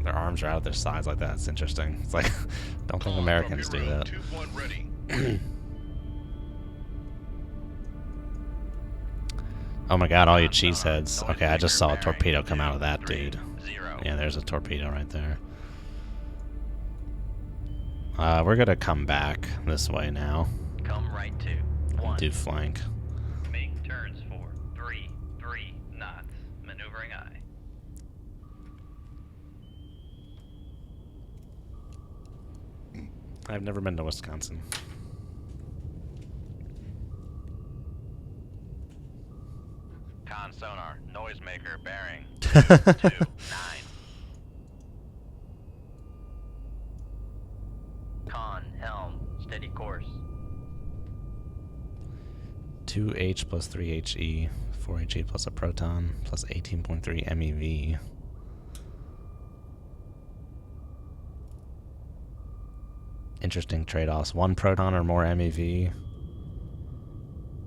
their arms are out at their sides like that. It's interesting. It's like, don't think Americans do that. 2-1 ready. Oh my god, all you cheeseheads. Okay, I just saw a torpedo come out of that dude. 0. Yeah, there's a torpedo right there. We're gonna come back this way now. Come right to 1. Do flank. Make turns for 3 knots. Maneuvering aye. I've never been to Wisconsin. Con sonar, noisemaker bearing 229. Con helm, steady course. 2H plus 3HE, 4HE plus a proton, plus 18.3 MeV. Interesting trade-offs. 1 proton or more MeV,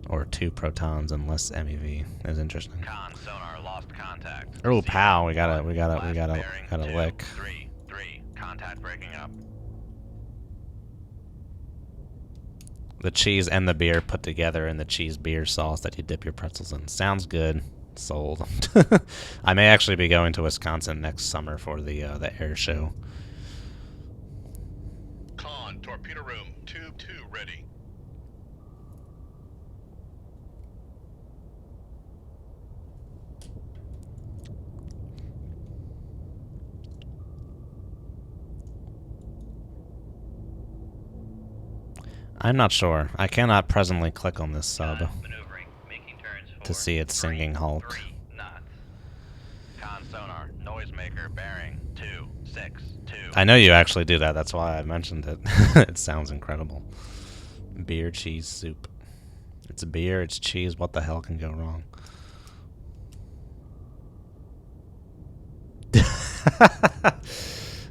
or 2 protons and less MeV is interesting. Con sonar lost contact. Oh, pow! We got a Last bearing, lick. 3. Contact breaking up. The cheese and the beer put together in the cheese beer sauce that you dip your pretzels in. Sounds good. Sold. I may actually be going to Wisconsin next summer for the air show. Con, torpedo room, tube 2 ready. I'm not sure. I cannot presently click on this sub Maneuvering, making turns for to see its singing halt. 3 knots. noisemaker bearing 262. I know you actually do that. That's why I mentioned it. It sounds incredible. Beer, cheese, soup. It's beer, it's cheese. What the hell can go wrong?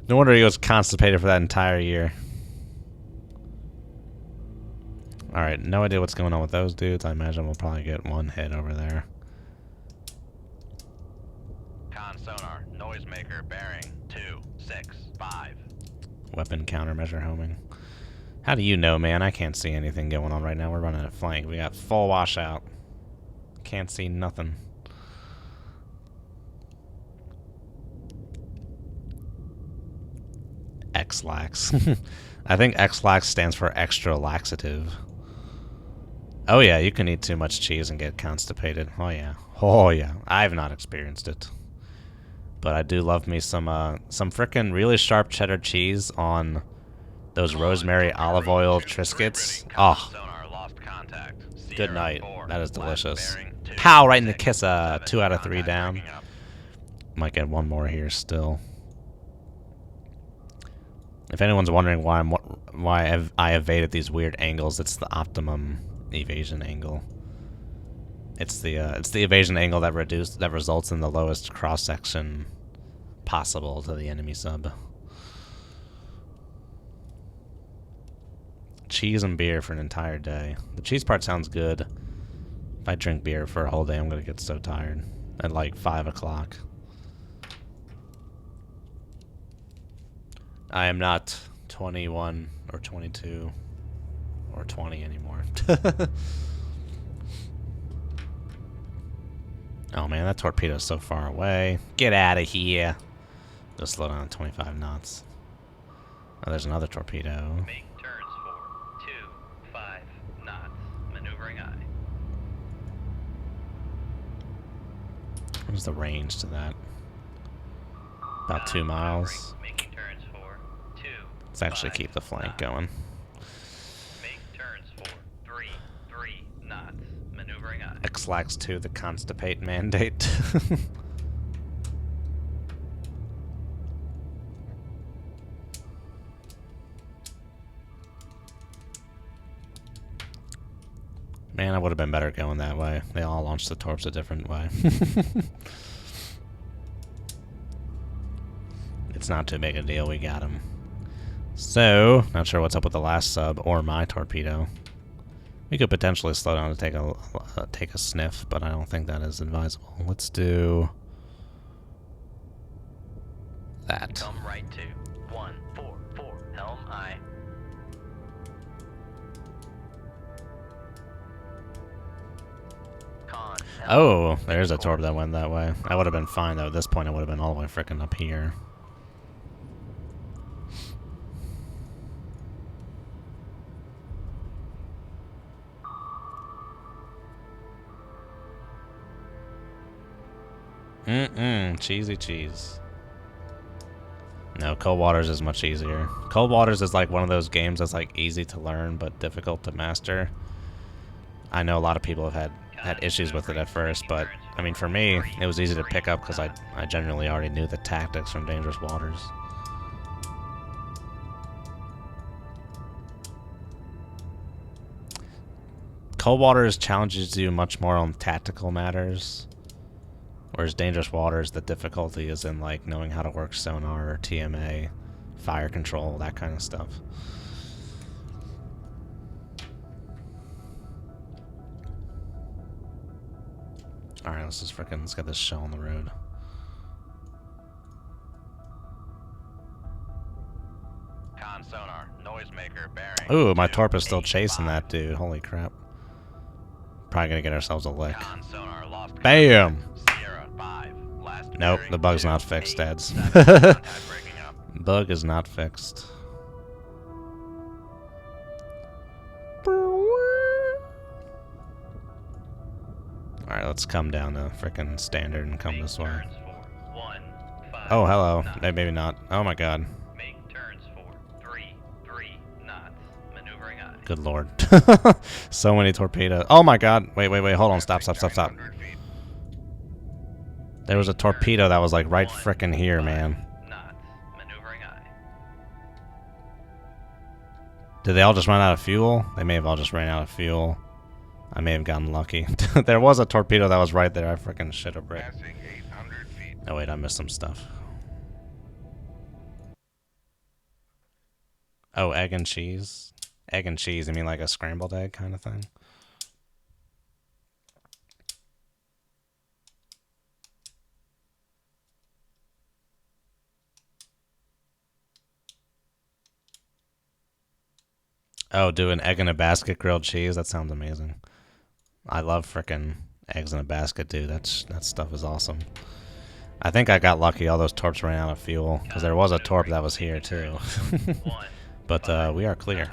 No wonder he was constipated for that entire year. Alright, no idea what's going on with those dudes. I imagine we'll probably get one hit over there. Con sonar, noisemaker bearing 265. Weapon countermeasure homing. How do you know, man? I can't see anything going on right now. We're running a flank. We got full washout. Can't see nothing. X-lax. I think X-lax stands for extra laxative. Oh yeah, you can eat too much cheese and get constipated. Oh yeah. Oh yeah. I've not experienced it. But I do love me some frickin' really sharp cheddar cheese on those rosemary olive oil Triscuits. Oh, good night. That is delicious. Pow! Right in the kiss. 2 out of 3 down. Might get one more here still. If anyone's wondering why I evaded these weird angles, it's the optimum evasion angle. It's the evasion angle that results in the lowest cross section possible to the enemy sub. Cheese and beer for an entire day. The cheese part sounds good. If I drink beer for a whole day, I'm gonna get so tired at like 5 o'clock. I am not 21 or 22 or 20 anymore. Oh man, that torpedo's so far away. Get out of here. Just slow down to 25 knots. Oh, there's another torpedo. Make turns for 25 knots. Maneuvering eye. What's the range to that? About 2 miles. Making turns for 2. Let's actually keep the flank going. Make turns for 3 knots. Maneuvering eye. X-lax 2, the constipate mandate. Man, I would have been better going that way. They all launched the torps a different way. It's not too big a deal, we got him. So, not sure what's up with the last sub or my torpedo. We could potentially slow down to take a sniff, but I don't think that is advisable. Let's do that. Come right to 144. Helm eye. Oh, there's a torp that went that way. I would have been fine, though. At this point, I would have been all the way frickin' up here. Cheesy cheese. No, Cold Waters is much easier. Cold Waters is like one of those games that's like easy to learn but difficult to master. I know a lot of people have had issues with it at first, but I mean, for me, it was easy to pick up because I generally already knew the tactics from Dangerous Waters. Cold Waters challenges you much more on tactical matters, whereas Dangerous Waters, the difficulty is in like knowing how to work sonar or TMA, fire control, that kind of stuff. Alright, let's get this shell on the road. Con sonar, noisemaker bearing. Ooh, my torp is still chasing that dude. Holy crap. Probably gonna get ourselves a lick. Con sonar lost. Bam! Sierra 5. Last Nope, bearing the bug's 2, not fixed, 8, dads. 7. Contact breaking up. Bug is not fixed. Alright, let's come down to frickin' standard and come this way. Turns for 1, 5, Oh, hello. knots. Maybe not. Oh my god. Make turns for 3 knots. Maneuvering eye. Good lord. So many torpedoes. Oh my god. Wait. Hold on. Stop. There was a torpedo that was like right frickin' here, man. Knots. Maneuvering eye. Did they all just run out of fuel? They may have all just ran out of fuel. I may have gotten lucky. There was a torpedo that was right there. I frickin' shit a brick. Passing 800 feet. Oh wait, I missed some stuff. Oh, egg and cheese? Egg and cheese, you mean like a scrambled egg kind of thing? Oh, do an egg in a basket grilled cheese? That sounds amazing. I love frickin' eggs in a basket, dude. That stuff is awesome. I think I got lucky. All those torps ran out of fuel because there was a torp that was here too. But we are clear.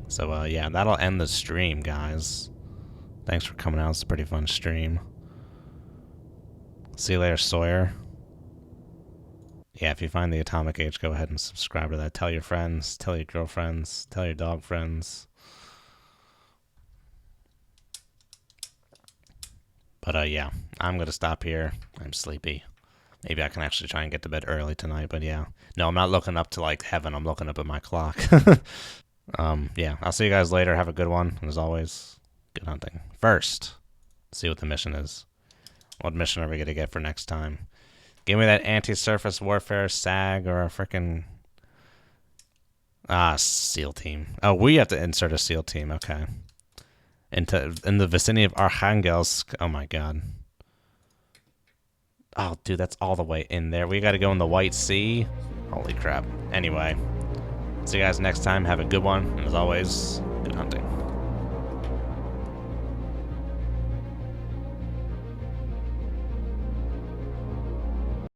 So yeah, that'll end the stream, guys. Thanks for coming out. It's a pretty fun stream. See you later, Sawyer. Yeah, if you find the Atomic Age, go ahead and subscribe to that. Tell your friends, tell your girlfriends, tell your dog friends. But yeah, I'm going to stop here. I'm sleepy. Maybe I can actually try and get to bed early tonight, but yeah. No, I'm not looking up to like heaven. I'm looking up at my clock. Yeah, I'll see you guys later. Have a good one. And as always, good hunting. First, see what the mission is. What mission are we going to get for next time? Give me that anti-surface warfare SAG or a frickin' SEAL team. Oh, we have to insert a SEAL team. Okay. In the vicinity of Arkhangelsk. Oh my god. Oh, dude, that's all the way in there. We got to go in the White Sea. Holy crap. Anyway, see you guys next time. Have a good one. And as always, good hunting.